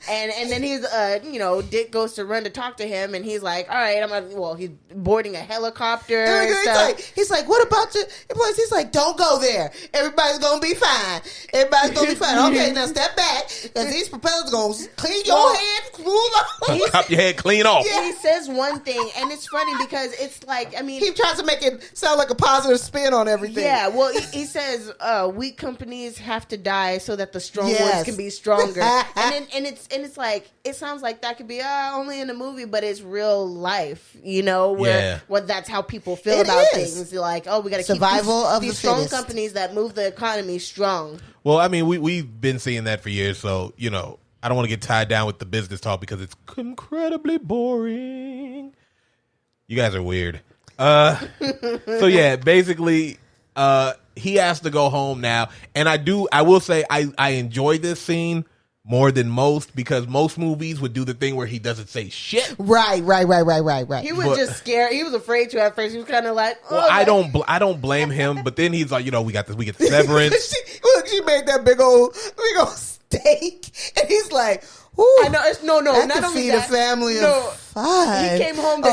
And then he's Dick goes to run to talk to him, and he's like, all right, he's boarding a helicopter. He's like, what about your employees? He's like, don't go there. Everybody's gonna be fine. Okay, now step back, because these propellers gonna clean your head, Cop your head clean off. Yeah. He says one thing, and it's funny because it's like, he tries to make it sound like a positive spin on everything. Yeah, well, he says weak companies have to die so that the strong ones can be stronger. and it's like, it sounds like that could be only in a movie, but it's real life, where that's how people feel about things. Like, we got to keep these strong companies that move the economy strong. Well, I mean, we've been seeing that for years, so I don't want to get tied down with the business talk because it's incredibly boring. You guys are weird. So yeah, basically, he has to go home now, and I will say I enjoy this scene more than most, because most movies would do the thing where he doesn't say shit. Right. He was just scared. He was afraid to at first. He was kind of like, well, I don't blame him, but then he's like, we got this. We get the severance. she made that big old steak, and he's like, ooh, I know. It's not to only feed that. A family of 5. He came home.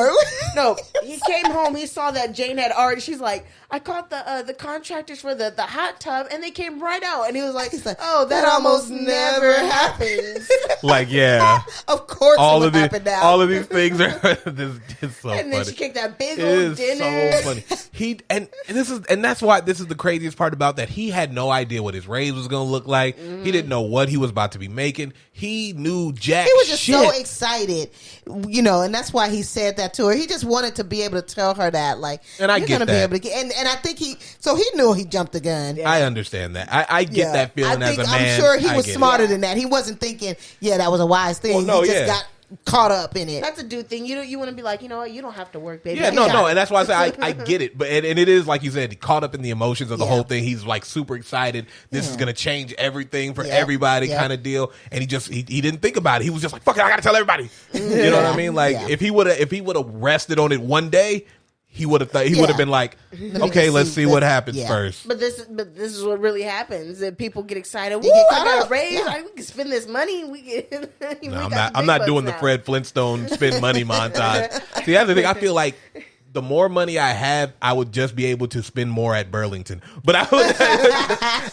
He came home. He saw that Jane had already. She's like, I caught the contractors for the hot tub, and they came right out. And he was like, oh, that almost never happens. Like, yeah, of course, all of these things are it's so and funny. then she kicked that big old dinner. So funny. That's why this is the craziest part about that. He had no idea what his raise was going to look like. Mm-hmm. He didn't know what he was about to be making. He knew jack shit. He was just so excited, and that's why he said that to her. He just wanted to be able to tell her that, like, and I get that. Be able to get, and I think he knew he jumped the gun. Yeah. I understand that. I get that feeling as a man. I'm sure he was smarter than that. He wasn't thinking, that was a wise thing. He just got caught up in it. That's a dude thing. You want to be like, you know what? You don't have to work, baby. Yeah, no, and that's why I say I get it. But and it is like you said, caught up in the emotions of the whole thing. He's like super excited. This is gonna change everything for everybody, kind of deal. And he didn't think about it. He was just like, fuck it, I gotta tell everybody. You know what I mean? Like if he would have rested on it one day, he would have been like, okay, let's see what happens first. But this is what really happens. That people get excited. Woo, I got a raise. We can spend this money. I'm not doing the Fred Flintstone spend money montage. See, that's the thing. I feel like the more money I have, I would just be able to spend more at Burlington. But I would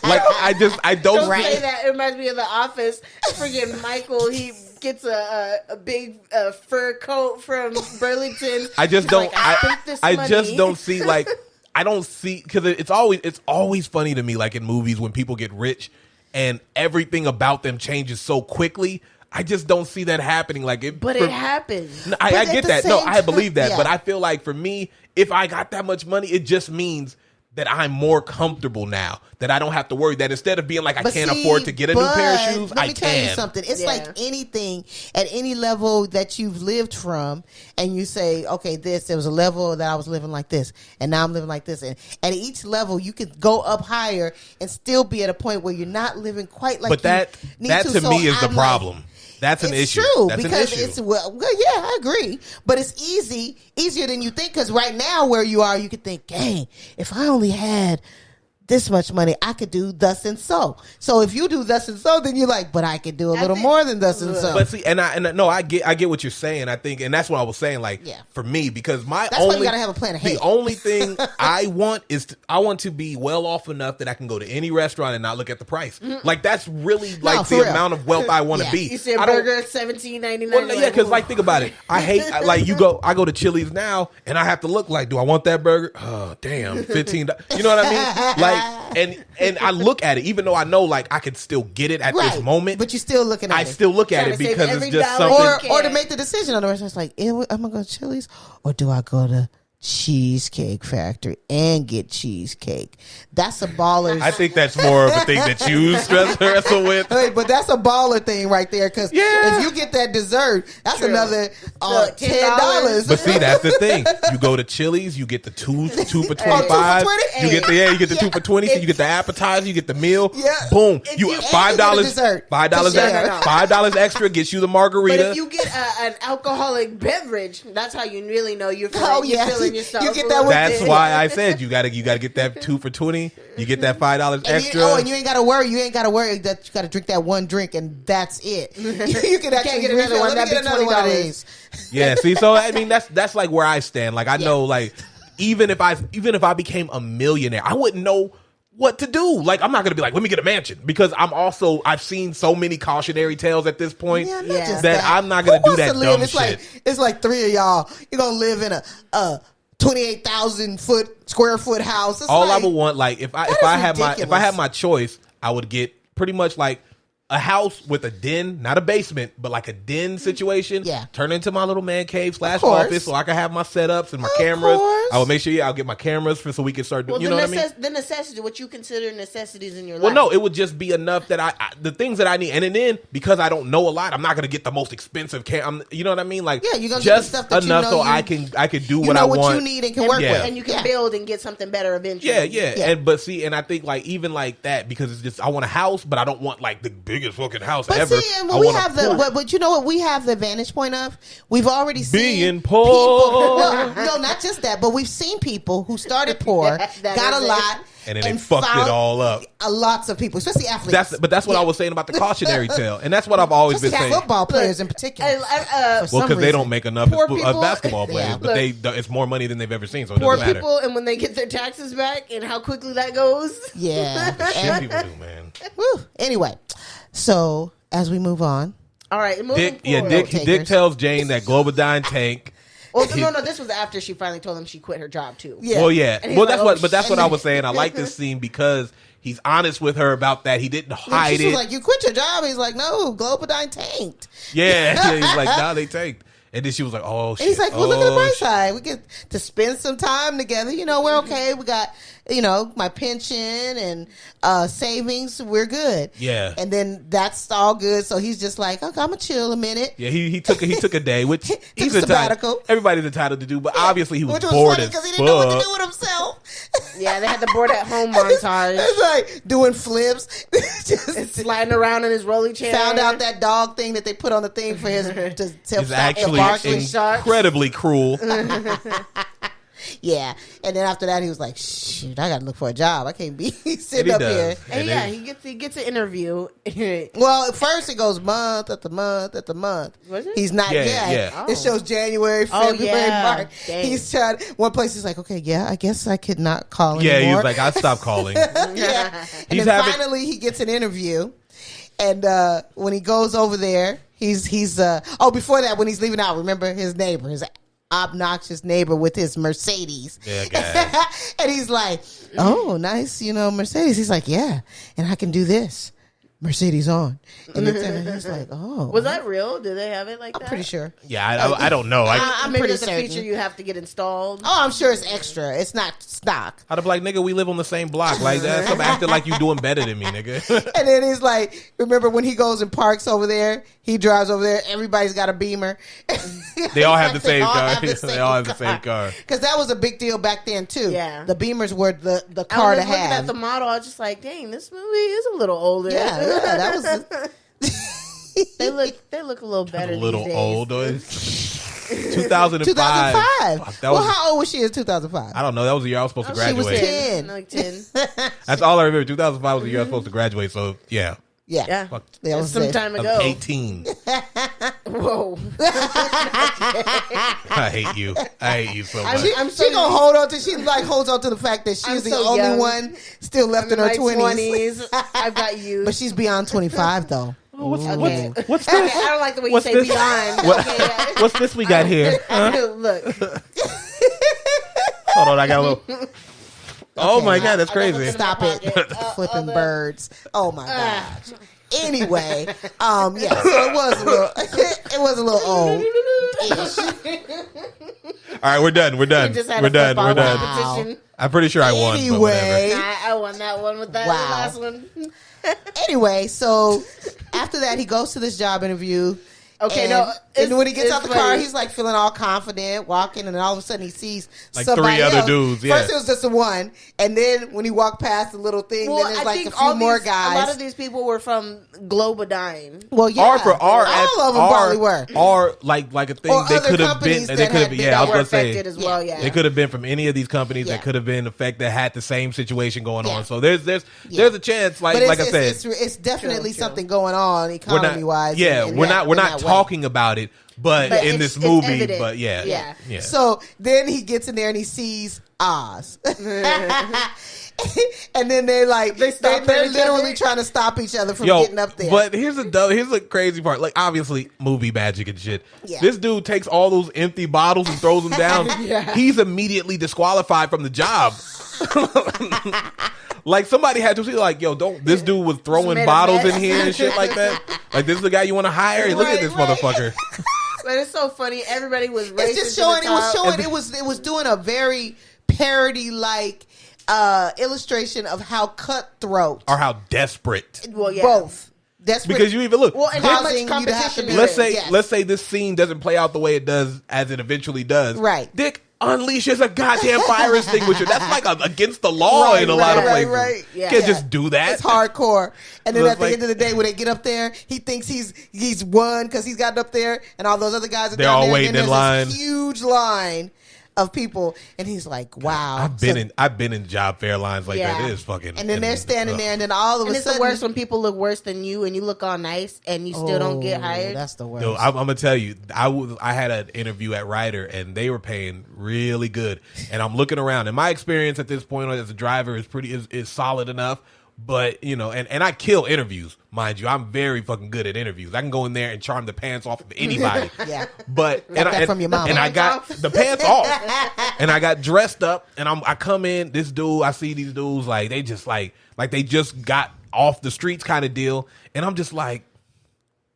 I don't say that. It reminds me of The Office. Freaking Michael, he gets a big fur coat from Burlington. I just don't. I just don't see like I don't see because it's always funny to me like in movies when people get rich and everything about them changes so quickly. I just don't see that happening. But it happens. I get that. No, I believe that. But I feel like for me, if I got that much money, it just means that I'm more comfortable now. That I don't have to worry. That instead of being like I can't afford to get a new pair of shoes, I can. Let me tell you something. It's like anything at any level that you've lived from, and you say, okay, there was a level that I was living like this, and now I'm living like this. And at each level, you could go up higher and still be at a point where you're not living quite like that to me is the problem. That's an issue. It's true That's because an issue. it's I agree, but it's easier than you think. Because right now, where you are, you could think, "Dang, if I only had this much money, I could do thus and so." So if you do thus and so, then you're like, "But I could do a little more than thus and so." But see, I get what you're saying. I think, and that's what I was saying. Like for me, because that's why you gotta have a plan ahead. The only thing I want is I want to be well off enough that I can go to any restaurant and not look at the price. Like that's really like the amount of wealth I want to be. You see a burger $17.99. Well, because like think about it. I hate I go to Chili's now and I have to look like, do I want that burger? Oh damn, $15. You know what I mean? Like. And I look at it, even though I know like I could still get it at this moment. But you're still looking at it. I still look at it because it's just something. Or to make the decision on the restaurant, it's like, am I going to Chili's or do I go to Cheesecake Factory and get cheesecake? That's a baller. I think that's more of a thing that you wrestle with. But that's a baller thing right there because if you get that dessert, that's another $10. But see, that's the thing. You go to Chili's, you get the two for $25. You get the 2 for $20. So you get the appetizer, you get the meal. Yeah. Boom. You $5. $5 extra gets you the margarita. But if you get an alcoholic beverage, that's how you really know you're feeling yourself. You get that. That's why I said you gotta get that 2 for $20. You get that $5 extra. And you ain't gotta worry. You ain't gotta worry that you gotta drink that one drink and that's it. You can actually get another one. That'd be $20. Yeah. See, so I mean, that's like where I stand. Like I know, like even if I became a millionaire, I wouldn't know what to do. Like I'm not gonna be like, let me get a mansion because I've seen so many cautionary tales at this point that I'm not gonna do that dumb shit. It's like three of y'all. You're gonna live in a 28,000 square foot house. I would want, like if I had my choice, I would get pretty much like a house with a den, not a basement, but like a den situation. Yeah. Turn into my little man cave / office so I can have my setups and my cameras. I would make sure I'll get my cameras so we can start doing, you know what I mean? The necessity, what you consider necessities in your life. Well, no, it would just be enough that the things that I need. And then because I don't know a lot, I'm not going to get the most expensive you know what I mean? Like, you're gonna just get the stuff that enough so I can do what I want. What you need and can work with. And you can build and get something better eventually. Yeah. And I think like even like that, because it's just, I want a house, but I don't want like the biggest fucking house ever. See, and we have but you know what we have the vantage point of? We've already seen being poor. No, not just that, but we've seen people who started poor, got a lot, And then they fucked it all up. Lots of people, especially athletes. That's what I was saying about the cautionary tale. And that's what I've always been saying. Football players in particular. Well, because they don't make enough as basketball players. But it's more money than they've ever seen, so it doesn't matter. Poor people, and when they get their taxes back and how quickly that goes. Yeah. Shit people do, man. Woo. Anyway, so as we move on. All right, Dick tells Jane that Globodyne tank. Well, no, this was after she finally told him she quit her job too. Yeah. Well, yeah. Well, that's what I was saying. I like then- this scene because he's honest with her about that. He didn't hide She's it. like, you quit your job. He's like, no, Globodyne tanked. Yeah. He's like, nah, they tanked. And then she was like, oh, shit. And he's like, well, look at the bright side. We get to spend some time together. We're okay. We got, my pension and savings. We're good. Yeah. And then that's all good. So he's just like, okay, I'm going to chill a minute. Yeah, he took a day, which he's sabbatical. Everybody's entitled to do, but obviously he was Which was bored funny as because he fuck. didn't know what to do with himself. Yeah, they had the board at home montage. It's like doing flips. Just sliding around in his rolly chair. Found out that dog thing that they put on the thing for his to It's actually barking incredibly cruel. Yeah, and then after that, he was like, "Shoot, I got to look for a job. I can't be sitting up here." And he gets an interview. Well, at first it goes month after month after month. Was it? He's not yet. Yeah. Oh. It shows January, February, March. Dang. He's tried. One place he's like, "Okay, yeah, I guess I could not call Yeah, anymore." he was like, I stopped calling. Yeah, and then finally he gets an interview, and when he goes over there, he's before that, when he's leaving out, remember his neighbor, his obnoxious neighbor with his Mercedes. Yeah, guys. And he's like, oh, nice, Mercedes. He's like, yeah, and I can do this. Mercedes on. And he's like, oh. Was that real? Did they have it like that? I'm pretty sure. Yeah, I don't know. I'm maybe pretty it's a certain. feature you have to get installed. Oh, I'm sure it's extra. It's not stock. I'd be like, nigga, we live on the same block. Like that. Stop acting like you doing better than me, nigga. And then he's like, remember when he goes and parks over there? He drives over there. Everybody's got a Beamer. They all have the same car. They all have the same car. Because that was a big deal back then too. Yeah, the Beamers were the I car was to looking have. at the model. I was just like, dang, this movie is a little older. Yeah, that was. They look a little better. A little these days. old. 2005. 2005. That was, how old was she in 2005? I don't know. That was the year I was supposed to She was graduate. 10. Like 10. That's all I remember. 2005 was the year I was supposed to graduate. So yeah, Yeah. Fuck. That was Some it. time I'm ago. 18. Whoa. I hate you. I hate you so much. She gonna hold on to. She holds on to the fact that she's I'm the so only young. one still left in her my 20s. I've got you. But she's beyond 25 though. What's Okay. this? I don't like the way you say this? beyond. What- Okay, What's this we got here? Huh? Look. Hold on, I got a little. Oh my god, that's crazy. Stop it, flipping birds. Oh my gosh. Anyway, yeah, so it was a little old. All right, we're done. We're done. We just had We're a done. football We're done. competition. I'm pretty sure I won. But whatever. Anyway, I won that one with that Wow. last one. Anyway, so after that, he goes to this job interview. Okay, and, no, and when he gets it's out the funny. car, he's like feeling all confident, walking, and then all of a sudden he sees Like somebody 3 other else. dudes, yeah. First it was just the one, and then when he walked past the little thing, then there's like a few more guys. A lot of these people were from Globodyne. Well, yeah, All of them probably were. Or like a thing Or they other could have companies been. that They could have. had Yeah, I was were gonna say affected as well. Yeah, they could have been from any of these companies Yeah. that could have been affected that had the same situation going Yeah. on. So there's a chance. Like But I said, it's definitely True. something going on economy wise. Yeah, we're not talking about it, but in it's- this it's movie, evident. but yeah. Yeah. So then he gets in there and he sees Oz. And then they're like, they're literally trying to stop each other from getting up there. But here's the crazy part. Like, obviously, movie magic and shit. Yeah. This dude takes all those empty bottles and throws them down. Yeah. He's immediately disqualified from the job. Like, somebody had to see, like, yo, this dude was throwing made a bottles in mess. here and shit like that. Like, this is the guy you want to hire? Hey, look at this Right. motherfucker. But it's so funny. Everybody was racing. it's just showing. It was doing a very parody like illustration of how cutthroat. Or how desperate. Well, yeah. Both. Desperate. Because you even look. Well, and how causing much you to have to competition be- there Let's is. say Yes. this scene doesn't play out the way it does as it eventually does. Right. Dick unleashes a goddamn fire extinguisher. That's like against the law in a lot of places. Right. You Yeah. can't just do that. It's hardcore. And then So at it's the like- end of the day, when they get up there, he thinks he's won because he's gotten up there, and all those other guys are They're down all there. waiting and then in there's line. this huge line of people, and he's like, "Wow." I've been in job fair lines like that. It is fucking. And then they're standing there, and then all of a sudden, it's the worst when people look worse than you, and you look all nice, and you still don't get hired. That's the worst. Yo, I'm gonna tell you, I had an interview at Ryder, and they were paying really good. And I'm looking around, and my experience at this point as a driver is solid enough. But, you know, and I kill interviews, mind you. I'm very fucking good at interviews. I can go in there and charm the pants off of anybody. Yeah. But from your mom. And I got the pants off. And I got dressed up, and I come in, I see these dudes like they just like they just got off the streets kind of deal. And I'm just like,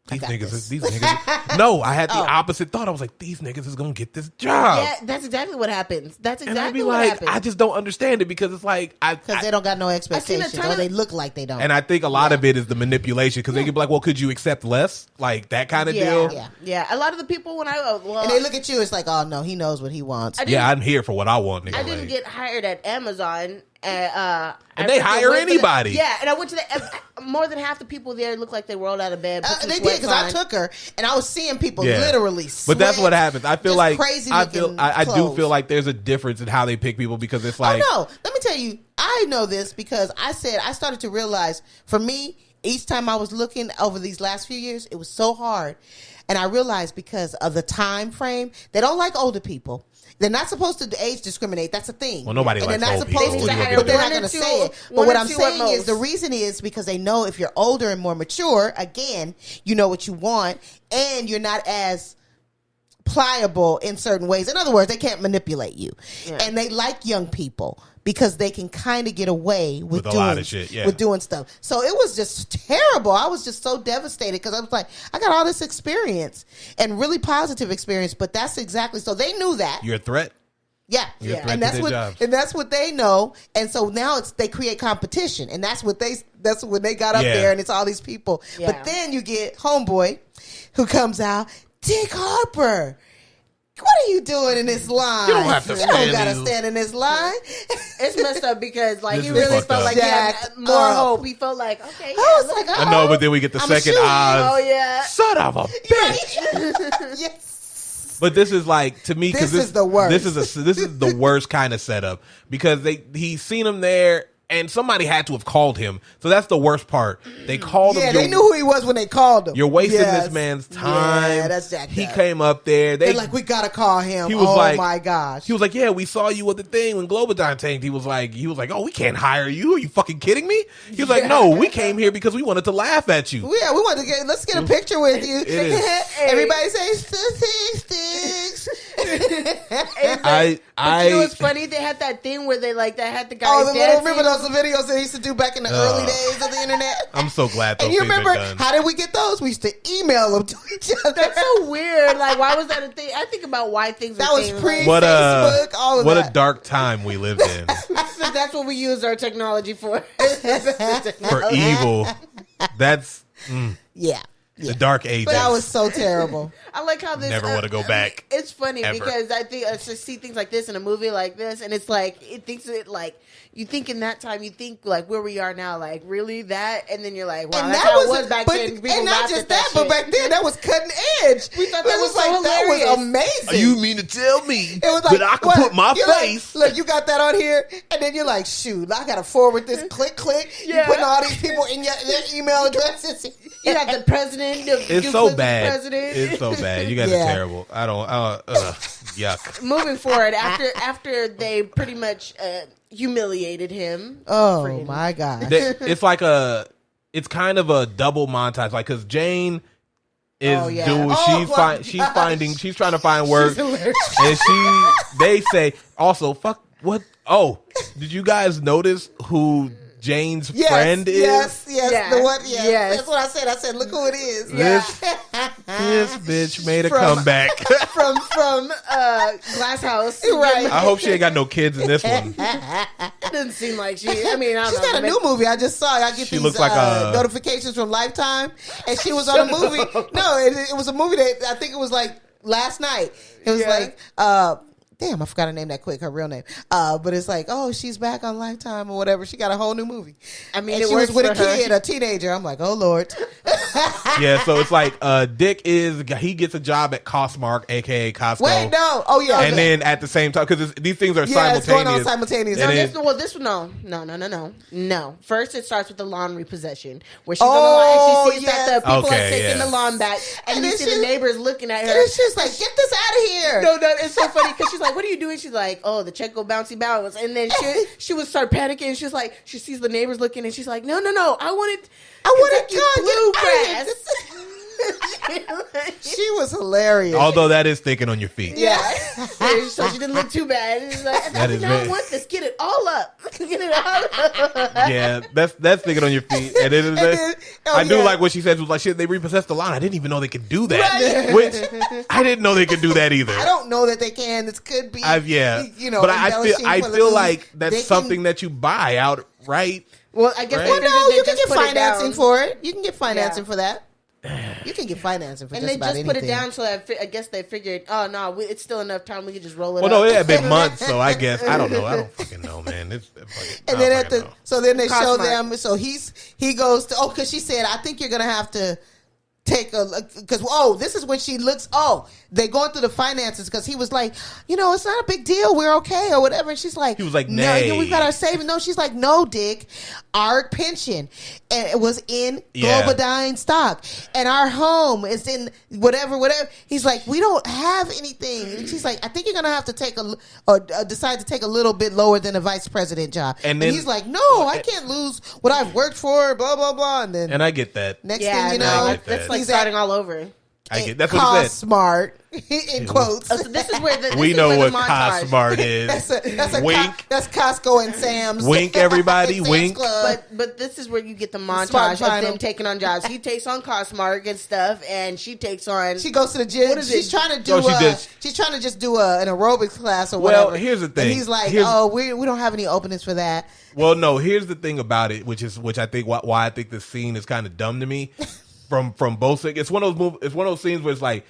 these niggas. No, I had the opposite thought. I was like, these niggas is gonna get this job. Yeah, that's exactly what happens. That's and exactly I'd be what like, happens. I just don't understand it because it's like because they don't got no expectations, or they look like they don't. And I think a lot of it is the manipulation because they can be like, well, could you accept less, like that kind of deal? Yeah. A lot of the people and they look at you, it's like, oh no, he knows what he wants. I'm here for what I want. Nigga. I didn't get hired at Amazon. And they hire anybody. And I went to more than half the people there looked like they rolled out of bed. They did because I took her and I was seeing people literally sweat. But that's what happens. I feel like I do feel like there's a difference in how they pick people because it's like, oh no, let me tell you, I know this because I started to realize for me, each time I was looking over these last few years, it was so hard. And I realized because of the time frame, they don't like older people. They're not supposed to age discriminate. That's a thing. Well, nobody likes old people. But they're not going to say it. But what I'm saying is the reason is because they know if you're older and more mature, again, you know what you want, and you're not as pliable in certain ways. In other words, they can't manipulate you. Yeah. And they like young people because they can kind of get away with doing a lot of shit, with doing stuff. So it was just terrible. I was just so devastated because I was like, I got all this experience and really positive experience, but that's exactly so they knew that. You're a threat. Yeah. And that's what they know. And so now they create competition, and that's when they got up there, and it's all these people. Yeah. But then you get homeboy who comes out, Dick Harper. What are you doing in this line? You don't have to stand in this line. It's messed up because like he really felt like he had more hope. He felt like, okay, I know, but then we get the second Oz. Oh yeah, son of a bitch. Yes. But this is like, to me, because this is the worst. This is the worst kind of setup because he's seen him there. And somebody had to have called him. So that's the worst part. They called him. Yeah, they knew who he was when they called him. You're wasting this man's time. Yeah, that's jacked He up. came up there. They're like, we got to call him. He was my gosh. He was like, yeah, we saw you at the thing when Globodine tanked. He was like, oh, we can't hire you. Are you fucking kidding me? He was like, no, we came here because we wanted to laugh at you. Yeah, we wanted to let's get a picture with you. It is. Everybody say sticks. You know what's funny? They had that thing where they had the guy. Remember those videos they used to do back in the early days of the internet? I'm so glad those and you things remember are done. how did we get those? We used to email them to each other. That's so weird. Like, why was that a thing? I think about why things that were was pre-Facebook. All of what that. A dark time we lived in. So that's what we use our technology for. For evil. That's the dark ages. But that was so terrible. I like how this never want to go back. It's funny ever. because I think I just see things like this in a movie like this, and it's like you think in that time, you think like where we are now, like really that, and then you're like, wow, that's how it was back then. And not just that, but back then that was cutting edge. We thought that was so that was amazing. You mean to tell me it was like, that I can put my face? Look, you got that on here, and then you're like, shoot, I gotta forward this. Click. You putting all these people in their email addresses. You got the president. It's so bad. It's so bad. You guys are terrible. I don't. Yuck. Moving forward, after they pretty much humiliated him. Oh my gosh! It's like it's kind of a double montage, like because Jane is doing. She's trying to find work, and they say also fuck what? Oh, did you guys notice who Jane's friend is? Yes. The one, that's what I said. I said, look who it is. This bitch made a comeback from Glass House. Right. I hope she ain't got no kids in this one. It doesn't seem like she. I mean, I don't she's know. got a new movie. I just saw. I get she these looks like notifications from Lifetime, and she was on a movie. No, it was a movie that I think it was like last night. It was like. Damn, I forgot her name that quick, her real name. But it's like, oh, she's back on Lifetime or whatever. She got a whole new movie. I mean, and it she was works with a for her. kid, a teenager. I'm like, oh, Lord. Yeah, so it's like Dick he gets a job at Costmark, aka Costco. Wait, no. Oh, yeah. And then at the same time, because these things are yeah, simultaneous. it's going on simultaneously. No. First, it starts with the lawn repossession, where she's on the lawn and she sees that the people are taking the lawn back, and you see the neighbors looking at her. And she's like, get this out of here. No, it's so funny because she's like, what are you doing? She's like, oh, the check go bouncy bounce. And then she would start panicking. And she's like, she sees the neighbors looking and she's like, no, I wanted bluegrass. She was hilarious. Although that is thinking on your feet. Yeah. So she didn't look too bad. And she's like, I don't want this. Get it all up. Get it all up. Yeah, that's thinking on your feet. And then, I do like what she said. Was like, shit, they repossessed the lawn. I didn't even know they could do that. Right. Which I didn't know they could do that either. I don't know that they can. This could be, but I feel like that's something that you buy outright. Well, I guess right? Well, no, you can get financing for it. You can get financing for that. You can get financing for and just about anything. And they just put it down so that I guess they figured, oh, no, it's still enough time. We can just roll it up. Well, no, it had been months, so I guess. I don't know. I don't fucking know, man. And then then they show them. So he goes to, because she said, I think you're going to have to take because this is when she looks, they're going through the finances because he was like, it's not a big deal, we're okay or whatever, and she's like, he was like, no, we got our savings. No, she's like, no, Dick, our pension and it was in Globadine stock and our home is in whatever. He's like, we don't have anything, and she's like, I think you're gonna have to take decide to take a little bit lower than a vice president job, and he's like, no, I can't lose what I've worked for, blah blah blah, and I get that. Next thing you know, that's like starting all over. That's what he said. Smart in quotes. So this is where we know what Costmart is. That's wink. That's Costco and Sam's. Wink, everybody. Sam's wink. But this is where you get the montage of them taking on jobs. He takes on Costmart and stuff, and she takes on. She goes to the gym. She's trying to do. She's trying to just do an aerobics class or whatever. Well, here's the thing. And he's like, we don't have any openings for that. Well, no. Here's the thing about it, which I think why I think this scene is kind of dumb to me. From both sides. It's one of those scenes where it's like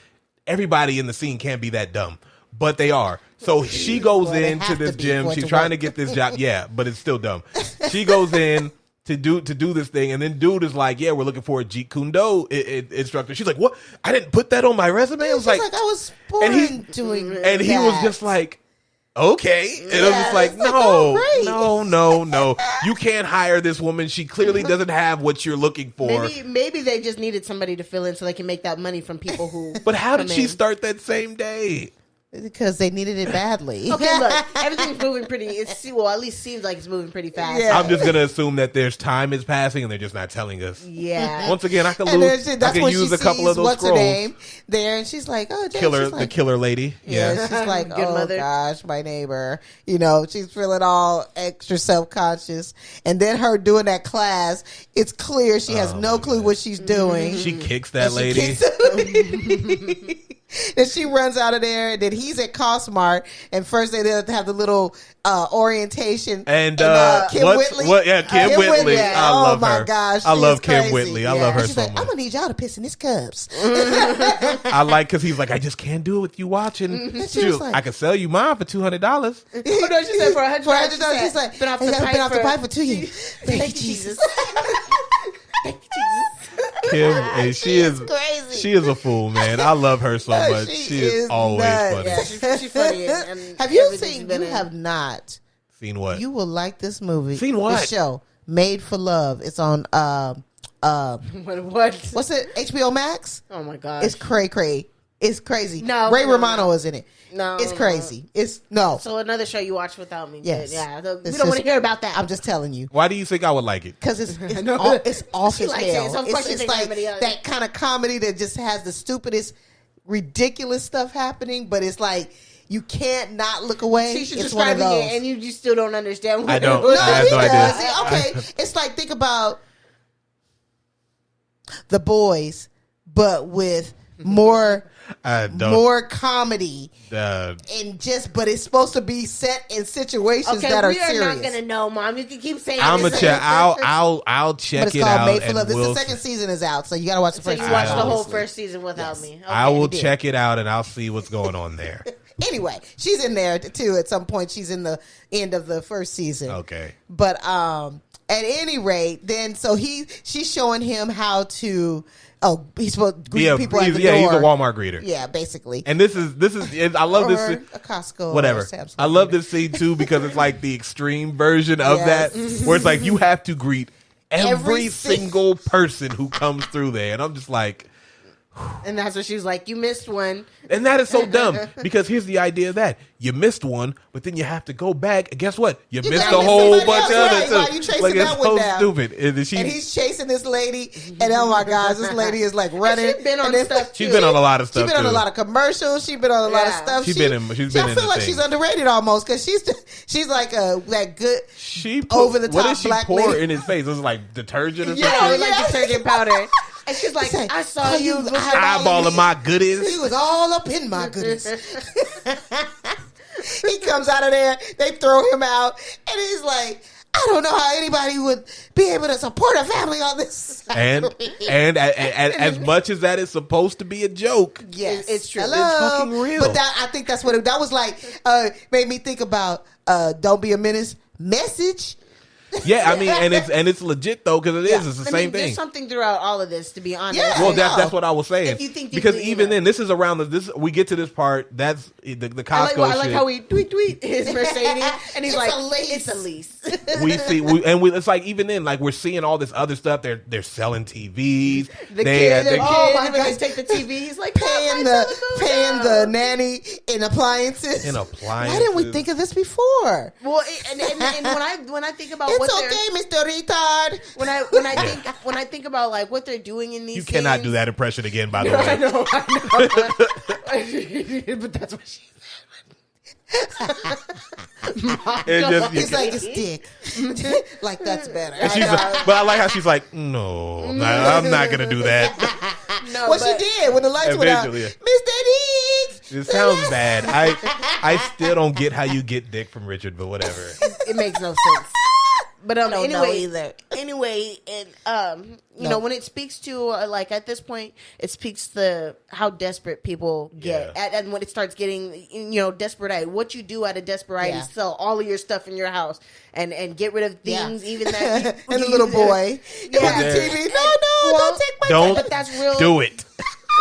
everybody in the scene can't be that dumb, but they are. So she goes into this gym. She's trying to get this job. Yeah, but it's still dumb. She goes in to do this thing, and then dude is like, "Yeah, we're looking for a Jeet Kune Do instructor." She's like, "What? I didn't put that on my resume." I was like, "I was born doing." And he was just like, okay. And I was just like, no. You can't hire this woman. She clearly doesn't have what you're looking for. Maybe they just needed somebody to fill in so they can make that money from people who. But how did she start that same day? Because they needed it badly. Okay, look, everything's moving pretty. At least seems like it's moving pretty fast. Yeah. I'm just gonna assume that there's time is passing and they're just not telling us. Yeah. Once again, I can use a couple of those what's scrolls. Her name there, and she's like, "Oh, Jay." The killer lady. Yeah. She's like, Good "Oh mother. gosh, my neighbor." She's feeling all extra self-conscious, and then her doing that class. It's clear she has no clue what she's doing. She kicks that lady. And she runs out of there. And then he's at Costmart, and first they have the little orientation. And Kim Whitley. Kim Whitley. I love her. Oh my gosh, I love Kim crazy. Whitley. I love her she's so like, much. I'm gonna need y'all to piss in these cups. I like because he's like, I just can't do it with you watching. She was like, I could sell you mine for $200. Oh no, she said for $100. She's like, been off the pipe for 2 years. Thank you, Jesus. Thank you, Jesus. Kim, and she is crazy. She is a fool, man. I love her so much. She is always nuts. funny. Yeah, she's funny. And have you seen? You have not seen what? You will like this movie. Seen what? This show, Made for Love. It's on what? What's it? HBO Max. Oh my god, it's cray. It's crazy. No, Ray Romano is in it. No, it's crazy. It's no. So another show you watched without me. Yes. Yeah. We don't want to hear about that. I'm just telling you. Why do you think I would like it? Because it's off as hell. It's like that kind of comedy that just has the stupidest, ridiculous stuff happening, but it's like you can't not look away. She's it's describing it, and you just still don't understand. I don't. No, I have no idea. Okay, it's like think about The Boys, but with more comedy but it's supposed to be set in situations that are serious. We are not gonna know, Mom. You can keep saying I'm gonna check. I'll check but it's it called out. Made for Love. The second season is out, so you gotta watch the first. So you watched the whole first season without me. Okay, I will check it out and I'll see what's going on there. Anyway, she's in there too. At some point, she's in the end of the first season. Okay. But at any rate, then she's showing him how to. Oh, he's supposed to greet people at the door. He's a Walmart greeter. Yeah, basically. And this is I love this. A Costco. Whatever. I love this scene too because it's like the extreme version of that, where it's like you have to greet every single person who comes through there, and I'm just like. And that's what she's like, you missed one. And that is so dumb because here's the idea of that. You missed one, but then you have to go back. And guess what? You missed a whole bunch of others too. Why you chasing like, that it's one so down? stupid. And he's chasing this lady, and oh my gosh, this lady is like running. She's been on stuff too. She's been on a lot of stuff. She's been on a lot of commercials. She's been on a lot of stuff. She's been in. I feel like she's underrated almost because she's like that good. Over the top what did she black pour lady. in his face? It was like detergent or something. Yeah, like detergent powder. And she's like, I saw you eyeballing my goodies. He was all up in my goodies. He comes out of there. They throw him out, and he's like, I don't know how anybody would be able to support a family on this. And as much as that is supposed to be a joke, yes, it's true. Hello. It's fucking real. But I think that's what that was like. Made me think about "Don't Be a Menace" message. Yeah, I mean, and it's legit though because it's the same thing. There's something throughout all of this, to be honest. Yeah, well, that's what I was saying. If you think because deeply, even then, this is around this. We get to this part. That's the Costco. I like how we tweet his Mercedes, and he's It's like, a lease. it's a lease. It's like even then, like we're seeing all this other stuff. They're selling TVs. The kid, oh my god, take the TV. He's like paying the nanny in appliances. Why didn't we think of this before? Well, and when I think about it's okay, Mr. Retard. When I think about like what they're doing in these, you cannot scenes, do that impression again. By the way, I know. But that's what she said. He's like, it's dick. Like that's better. But I like how she's like, no, I'm not gonna do that. No, what she did when the lights went out, yeah. Mr. Diggs. It sounds bad. I still don't get how you get dick from Richard, but whatever. It makes no sense. But I don't know either. Anyway, and you know, when it speaks to like at this point, it speaks to how desperate people get, and when it starts getting desperate. What you do out of desperate is sell all of your stuff in your house and get rid of things, even that. And the little boy, with the TV. No, don't take my. Don't. But that's real. Do it.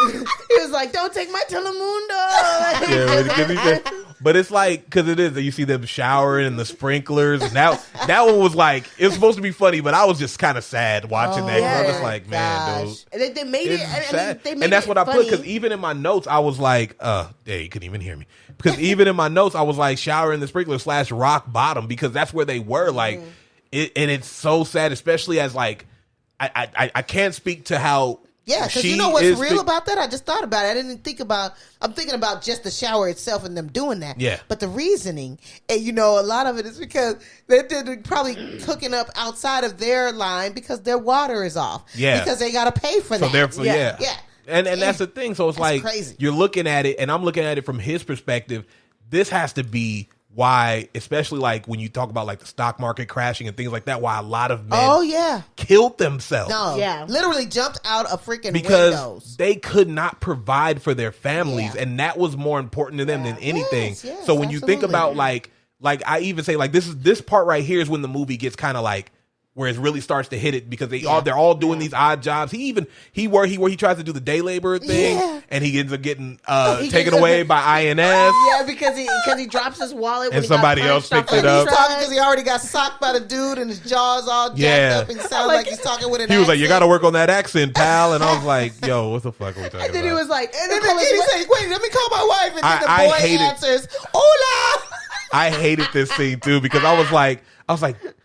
He was like, "Don't take my Telemundo." But it's like because it is. You see them showering and the sprinklers, and that one was like it was supposed to be funny, but I was just kind of sad watching that. Yeah. I was like, man, dude, they made it. Sad. They made and that's what I put because funny. even in my notes, I was like, you couldn't even hear me because even in my notes, I was like showering the sprinkler / rock bottom because that's where they were. Like, and it's so sad, especially as like I can't speak to how. Yeah, because you know what's real about that? I just thought about it. I'm thinking about just the shower itself and them doing that. Yeah. But the reasoning, and a lot of it is because they're probably cooking up outside of their line because their water is off. Yeah. Because they got to pay for that. So therefore, yeah. And that's the thing. So it's like crazy. You're looking at it, and I'm looking at it from his perspective. This has to be why, especially like when you talk about like the stock market crashing and things like that, why a lot of men killed themselves. No, literally jumped out of freaking because windows. They could not provide for their families, and that was more important to them than anything. Yes, so when you think about like I even say like this part right here is when the movie gets kind of like where it really starts to hit it because they're all doing these odd jobs. He tries to do the day laborer thing and he ends up getting taken away by INS. Yeah, because he drops his wallet and somebody else picked it up. He's talking because he already got socked by the dude and his jaw's all jacked up and he sounds like he's talking with an accent. He was like, "You got to work on that accent, pal." And I was like, "Yo, what the fuck are we talking about?" And then he was like, and then he said, "Wait, let me call my wife." And then the boy answers, "Hola." I hated this scene too because I was like,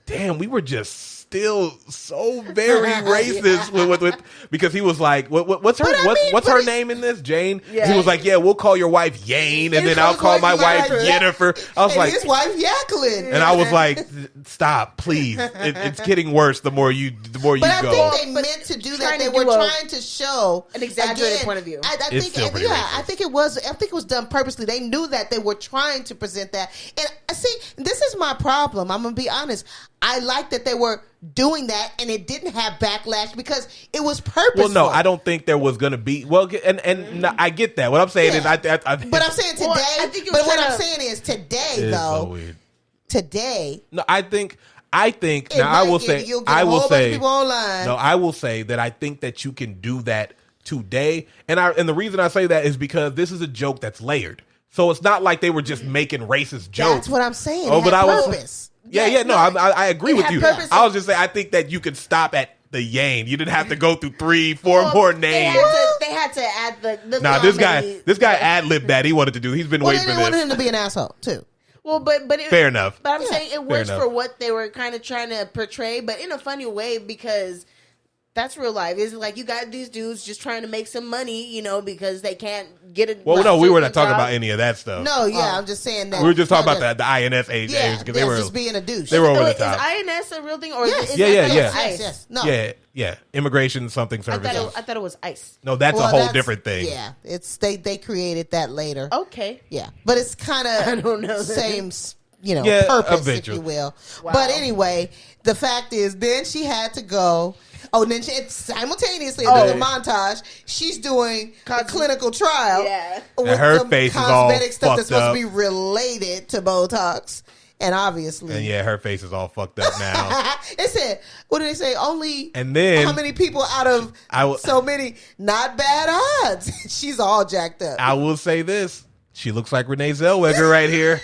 "Damn, we were just." Still so very racist with because he was like, what's her name in this? Jane. Yeah. He was like, yeah, we'll call your wife Yane, and then I'll call my wife Yennefer. I was like, his wife Jacqueline, and I was like, stop, please. It's getting worse the more you go. But I think they meant to do that. They were trying to show an exaggerated point of view. I think it was done purposely. They knew that they were trying to present that. And see, this is my problem. I'm gonna be honest. I like that they were doing that, and it didn't have backlash because it was purposeful. Well, no, I don't think there was going to be. Well, and no, I get that. What I'm saying is, but I'm saying today. I think but what I'm saying is today, though. So weird. Today, No, I think. Now I will say. I will say. No, I will say that I think that you can do that today, and the reason I say that is because this is a joke that's layered. So it's not like they were just making racist jokes. That's what I'm saying. Oh, but I was. Purpose. I agree with you. Purpose. I was just saying I think that you could stop at the Yang. You didn't have to go through 3-4 more names. They had to add the Nah, this guy ad-libbed that he wanted to do. He's been waiting for this. They wanted him to be an asshole too. Well, but fair enough. But I'm saying it works for what they were kind of trying to portray, but in a funny way because that's real life. It's like you got these dudes just trying to make some money, because they can't get it. Well, no, we were not talking about any of that stuff. No, I'm just saying that we were just talking about the INS age because they were just being a douche. They were over the top. Is INS a real thing or yes. Yes. No. Yeah. Immigration something services. I thought it was ICE. No, that's a whole different thing. Yeah, it's they created that later. Okay. Yeah, but it's kind of I don't know same. Purpose, eventually. if you will. Wow. But anyway, the fact is, then she had to go. Oh, and then simultaneously, another montage. She's doing a clinical trial. Yeah. With her some face is all cosmetic stuff that's fucked supposed up. to be related to Botox. And obviously. And her face is all fucked up now. It said, what did they say? Only and then how many people out of so many? Not bad odds. She's all jacked up. I will say this. She looks like Renee Zellweger right here.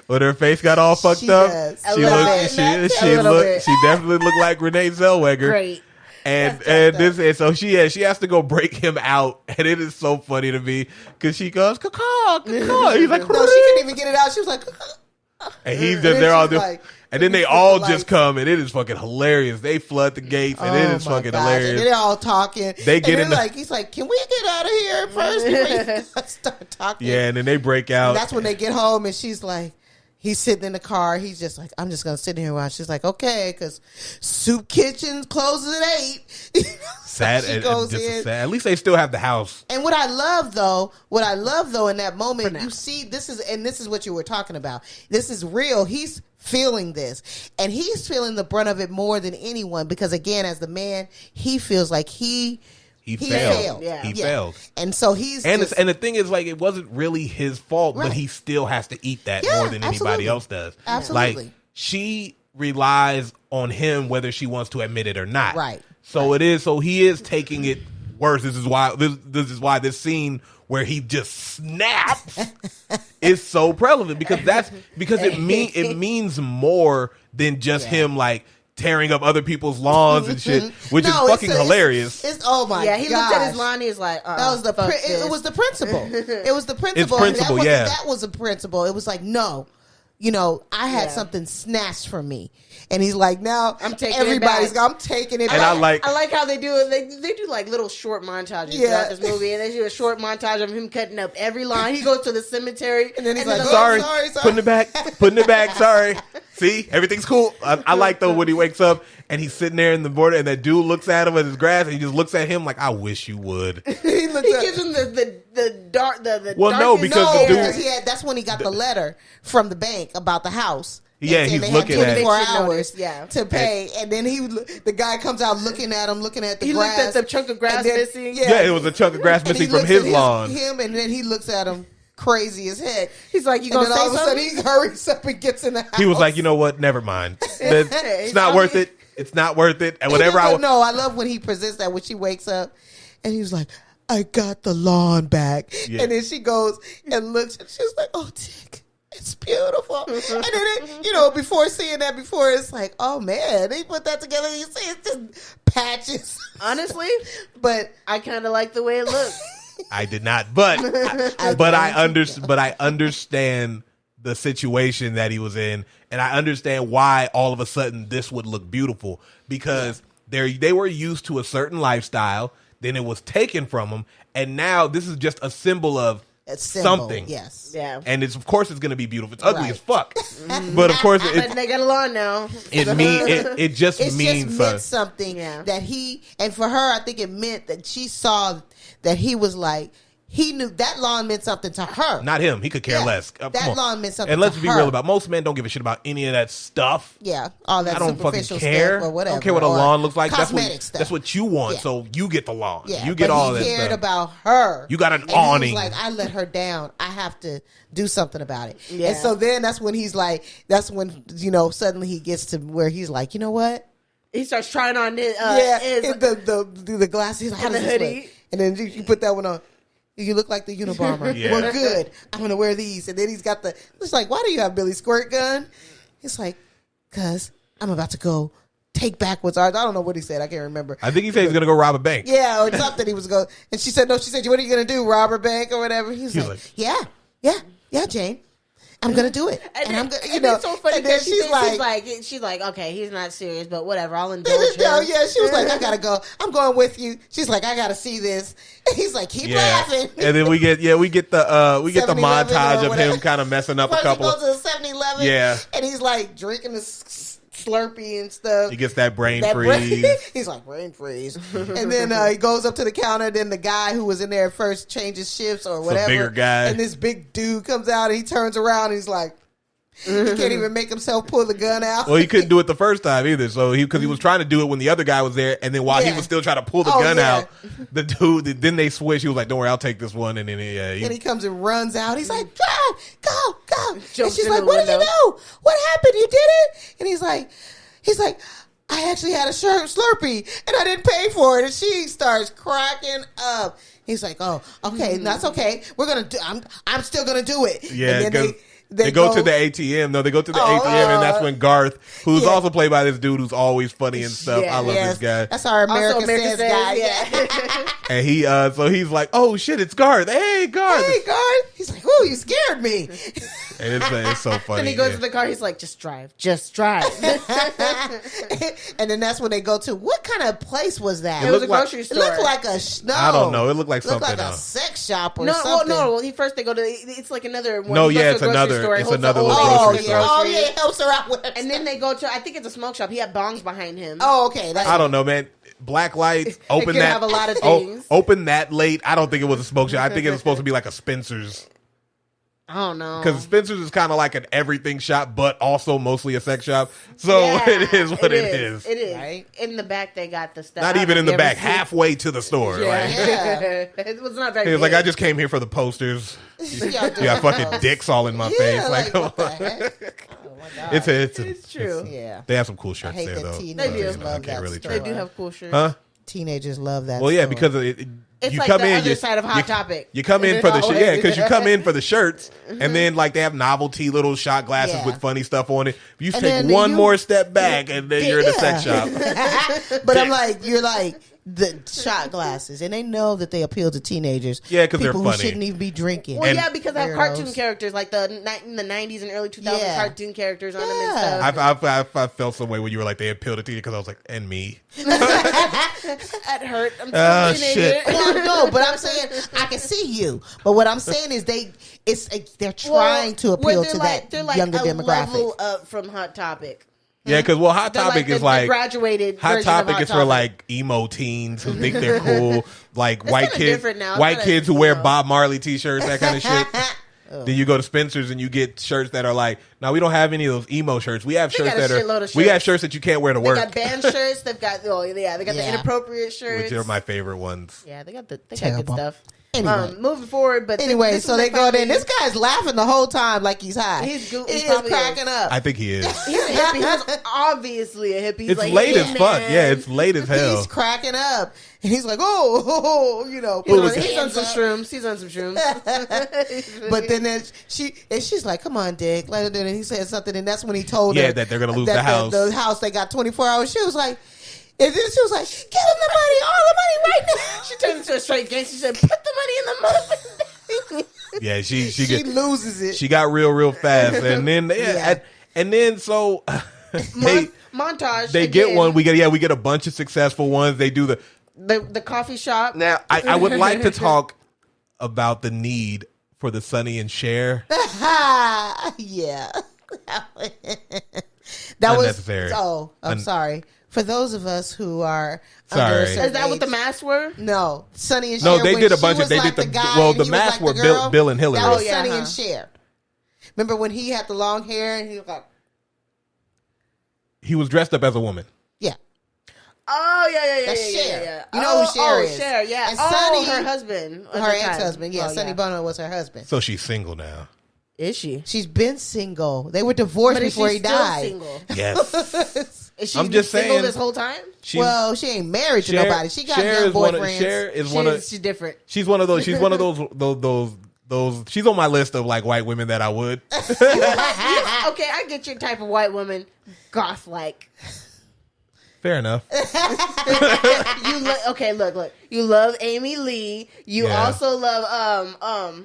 When her face got all fucked up, she definitely looked like Renee Zellweger. Great. And so she has to go break him out, and it is so funny to me because she goes caw. He's like, no, she couldn't even get it out. She was like, and he's just they're all just, and then they all just come, and it is fucking hilarious. They flood the gates, and it is fucking hilarious. And they're all talking. They get in he's like, can we get out of here first before you start talking? Yeah, and then they break out. And that's when they get home, and she's like. He's sitting in the car. He's just like, I'm just going to sit here while she's like, okay, because Soup Kitchen closes at 8. Sad. So she goes in. Sad. At least they still have the house. And what I love though, in that moment, you see, this is what you were talking about. This is real. He's feeling this, and he's feeling the brunt of it more than anyone because, again, as the man, he feels like he failed. Yeah. He failed. And so he's and the thing is, like, it wasn't really his fault, but he still has to eat that more than anybody else does. Absolutely. Like, she relies on him whether she wants to admit it or not. Right. So he is taking it worse. This is why this scene where he just snaps is so prevalent because it means more than just him like tearing up other people's lawns and shit, which is fucking hilarious. Oh my god! Yeah, he looked at his lawn. He's like, that was it was the principle. It was the principle. It's principle. That was a principle. It was like, no, I had something snatched from me, and he's like, now I'm taking I'm taking it. And back. I like how they do it. They do like little short montages throughout this movie, and they do a short montage of him cutting up every line. He goes to the cemetery, and then he's like, sorry, putting it back, sorry. See, everything's cool. I like though when he wakes up and he's sitting there in the border, and that dude looks at him at his grass, and he just looks at him like, I wish you would. he gives him the dark. Because that's when he got the letter from the bank about the house. Yeah, he's looking at 24 hours to pay, and then the guy comes out looking at the grass. He looked at the chunk of grass missing. Yeah, it was a chunk of grass missing from his lawn. And then he looks at him crazy as heck. He's like, you gonna say all of a something? sudden he hurries up and gets in the house. He was like, you know what? Never mind. It's not worth it. It's not worth it. And whatever No, I love when he presents that when she wakes up, and he was like, I got the lawn back. Yeah. And then she goes and looks, and she's like, oh, Dick. It's beautiful. And then, before seeing that before, it's like, oh, man, they put that together. You see, it's just patches. Honestly, but I kind of like the way it looks. I did not, but I understand the situation that he was in, and I understand why all of a sudden this would look beautiful because they were used to a certain lifestyle, then it was taken from them, and now this is just a symbol of something. Yes. Yeah. And of course it's going to be beautiful. It's ugly as fuck. But of course they got a lawn now. It just meant something that and for her I think it meant that she saw that he was like he knew that lawn meant something to her. Not him. He could care less. That lawn meant something. And let's to be her. real about most men don't give a shit about any of that stuff. Yeah, all that. I don't fucking superficial care. stuff or whatever. I don't care what a lawn looks like. Cosmetic stuff. That's what you want. Yeah. So you get the lawn. Yeah, you get all that stuff. He cared stuff. about her. You got an and awning. He was like, I let her down. I have to do something about it. Yeah. And so then that's when he's like, that's when suddenly he gets to where he's like, you know what? He starts trying on his the glasses. He's like, how and does the this hoodie. look? And then you put that one on. You look like the Unabomber. Yeah. Well, good. I'm going to wear these. And then he's got it's like, why do you have Billy's squirt gun? It's like, because I'm about to go take back what's ours. I don't know what he said. I can't remember. I think he said he's going to go rob a bank. Yeah, or something he was going. And she said, no, she said, what are you going to do, rob a bank or whatever? He's like, yeah, Jane. I'm gonna do it, and I'm gonna, it's so funny and then because she's like, okay, he's not serious, but whatever, I'll indulge him. Yeah, she was like, I gotta go. I'm going with you. She's like, I gotta see this. And he's like, keep laughing. And then we get the montage of him kind of messing up First a couple. He goes to the 7-Eleven. Yeah, and he's like drinking the Slurpee and stuff. He gets that brain freeze. He's like, brain freeze. And then he goes up to the counter. Then the guy who was in there at first changes shifts or whatever. Bigger guy. And this big dude comes out and he turns around and he's like, he can't even make himself pull the gun out. Well, he couldn't do it the first time either. So because he was trying to do it when the other guy was there, and then while he was still trying to pull the gun out, the dude. Then they switch. He was like, "Don't worry, I'll take this one." And then and he comes and runs out. He's like, "Go!" And Jumps she's in like, the "What did you window. do? What happened? You did it?" And he's like, I actually had a Slurpee and I didn't pay for it. And she starts cracking up. He's like, "Oh, okay, that's okay. We're gonna do. I'm still gonna do it." Yeah, and then they go to the ATM. No, they go to the ATM, and that's when Garth, who's also played by this dude who's always funny and stuff. I love this guy. That's our American Says guy. Yeah. And he, so he's like, "Oh shit, it's Garth. Hey, Garth." He's like, "Ooh, you scared me." And it's so funny. And he goes to the car. He's like, just drive. And then that's when they go to, what kind of place was that? It was a grocery store. It looked like I don't know. It looked like something like a else. sex shop or no, something. Well, first they go to, it's like another one. No, He goes yeah, to a it's grocery another- store. it's He holds another the little whole grocery grocery. store. it helps her out with And then they go to, I think it's a smoke shop. He had bongs behind him. Oh, okay. I don't know, man. Black lights. Open could that. have a lot of things. Open that late. I don't think it was a smoke shop. I think it was supposed to be like a Spencer's. I don't know. Because Spencer's is kind of like an everything shop, but also mostly a sex shop. So it is what it is. It is. Right? In the back, they got the stuff. Not even in the back, halfway to the store. Yeah. Like, It was not very he was like, big. I just came here for the posters. You got fucking dicks all in my face. Like, what the heck? Oh my God. it's true. Yeah. They have some cool I shirts hate there, that though. teenagers They love I can't that really store. They do have cool shirts. Huh? Teenagers love that Well, yeah, store. because It's you like come the in, other side of Hot you, Topic. You come in for the Always. because you come in for the shirts, and then like they have novelty little shot glasses Yeah. with funny stuff on it. You And take then one you- more step back, and then you're in a sex shop. But I'm like, you're like the shot glasses, and they know that they appeal to teenagers. Yeah, 'cause they're people funny. who shouldn't even be drinking. Well, And- yeah, because they have Weirdos. cartoon characters like in the 90s and early 2000s Yeah. cartoon characters on them Yeah. and stuff. I felt some way when you were like they appeal to teenagers because I was like, and me. That hurt. I'm still Oh, a teenager. shit. Well, no, but I'm saying I can see you. But what I'm saying is they're trying to appeal to that they're like younger a demographic. level up from Hot Topic. Yeah, because Hot They're Topic the is like graduated Hot version of Topic Hot is for Topic. like emo teens who think they're cool, like white kinda kids, different now. It's white not kids a- who wear emo. Bob Marley t-shirts, that kind of shit. Then you go to Spencer's and you get shirts that are like, no, we don't have any of those emo shirts. We have shirts got a that are, shitload of we shirts. have shirts that you can't wear to They work, got band shirts. They've got they got the Yeah. inappropriate shirts. which are my favorite ones. Yeah, they got good Terrible. stuff. Anyway. Moving forward, but Anyway, this so was they go finally- in. This guy's laughing the whole time like he's high. He's He is probably cracking up. I think he is. He's a hippie. He's obviously a hippie. He's It's like, late "Hey, as fuck. man." Yeah, it's late as hell. He's cracking up, and he's like, "Oh, He's put his on hands some up. shrooms. He's on some shrooms. But then she's like, "Come on, Dick." And then he said something, and that's when he told Yeah, her that they're gonna lose that the house. The house they got 24 hours. She was like, and then she was like, "Give him the money, all the money right now." She turned into a straight gangster. She said, "Put the money in the motherfucking." Yeah, she loses it. She got real fast, and then and then so Montage. they again. get one. We get a bunch of successful ones. They do the coffee shop. Now, I would like to talk about the need for the Sonny and Cher. Yeah. That was Unnecessary. I'm sorry. For those of us who are Sorry. under a certain Is that what the age- masks were? No, Sonny and Cher. No, they when did a she bunch of. was They like did the guy well. and The he was masks like were the girl, Bill and Hillary. That was yeah, Sonny uh-huh. and Cher. Remember when he had the long hair and he was like, He was dressed up as a woman. yeah. Oh yeah. That's yeah, Cher. yeah. You know who Cher is. Cher, yeah. And Oh, Sonny- her husband, Her ex-husband, yeah. Oh, Sonny Bono was her husband. So she's single now. Is she? She's been single. They were divorced But is before she he still died. single? Yes. Is she I'm just single saying- this whole time? She's, Well, she ain't married to Cher- nobody. She got Cher young is one boyfriends. of, Cher is one of. She's different. She's one of those. She's one of those. She's on my list of like white women that I would. Okay, I get your type of white woman, goth like. Fair enough. Okay, look. You love Amy Lee. You Yeah. also love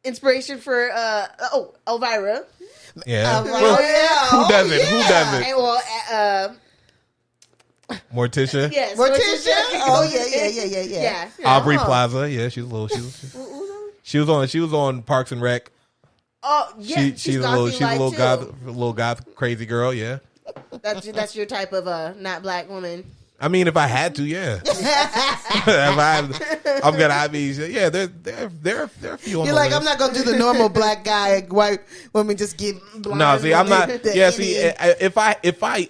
inspiration for Elvira. Yeah. Oh, yeah. Who Oh, doesn't? yeah. Who doesn't? And, well, Morticia. yes, Morticia? Oh, yeah. yeah. Aubrey Oh. Plaza. Yeah, she's a little. She was on Parks and Rec. Oh, yeah. She's a gothy little like, too. little goth crazy girl. Yeah. That's your type of not black woman. I mean, if I had to, yeah. I'm gonna. I mean, yeah. There are a few. On You're the like, list. I'm not going to do the normal black guy, white women just get blind. No, see, I'm not. The Yeah, see, idiot. if I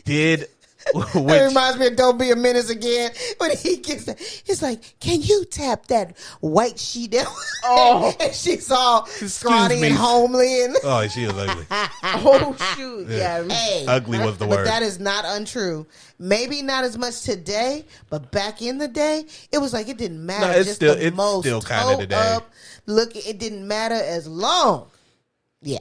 did, It which reminds me of Don't Be a Menace again. When he gets that, he's like, can you tap that white sheet down? Oh. And she's all scrawny me. and homely. And oh, she was ugly. Oh shoot! Yeah. hey, Ugly was the but word. that is not untrue. Maybe not as much today, but back in the day, it was like it didn't matter. No, it's just still- the it's most still kinda toe today. up look. It didn't matter as long. Yeah,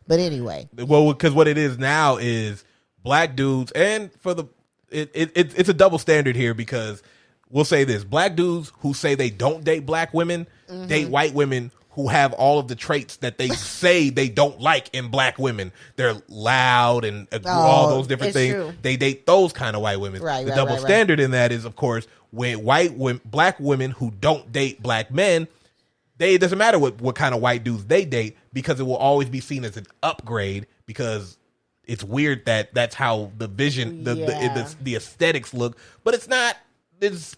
but anyway, Well, because what it is now is black dudes, and for the it's a double standard here because we'll say this: black dudes who say they don't date black women date white women who have all of the traits that they say they don't like in black women. They're loud and all those different it's things. true. They date those kind of white women. Right, the right, double right, right. standard in that is, of course, when black women who don't date black men. It doesn't matter what kind of white dudes they date because it will always be seen as an upgrade because it's weird that that's how the vision, the aesthetics look, but it's not. It is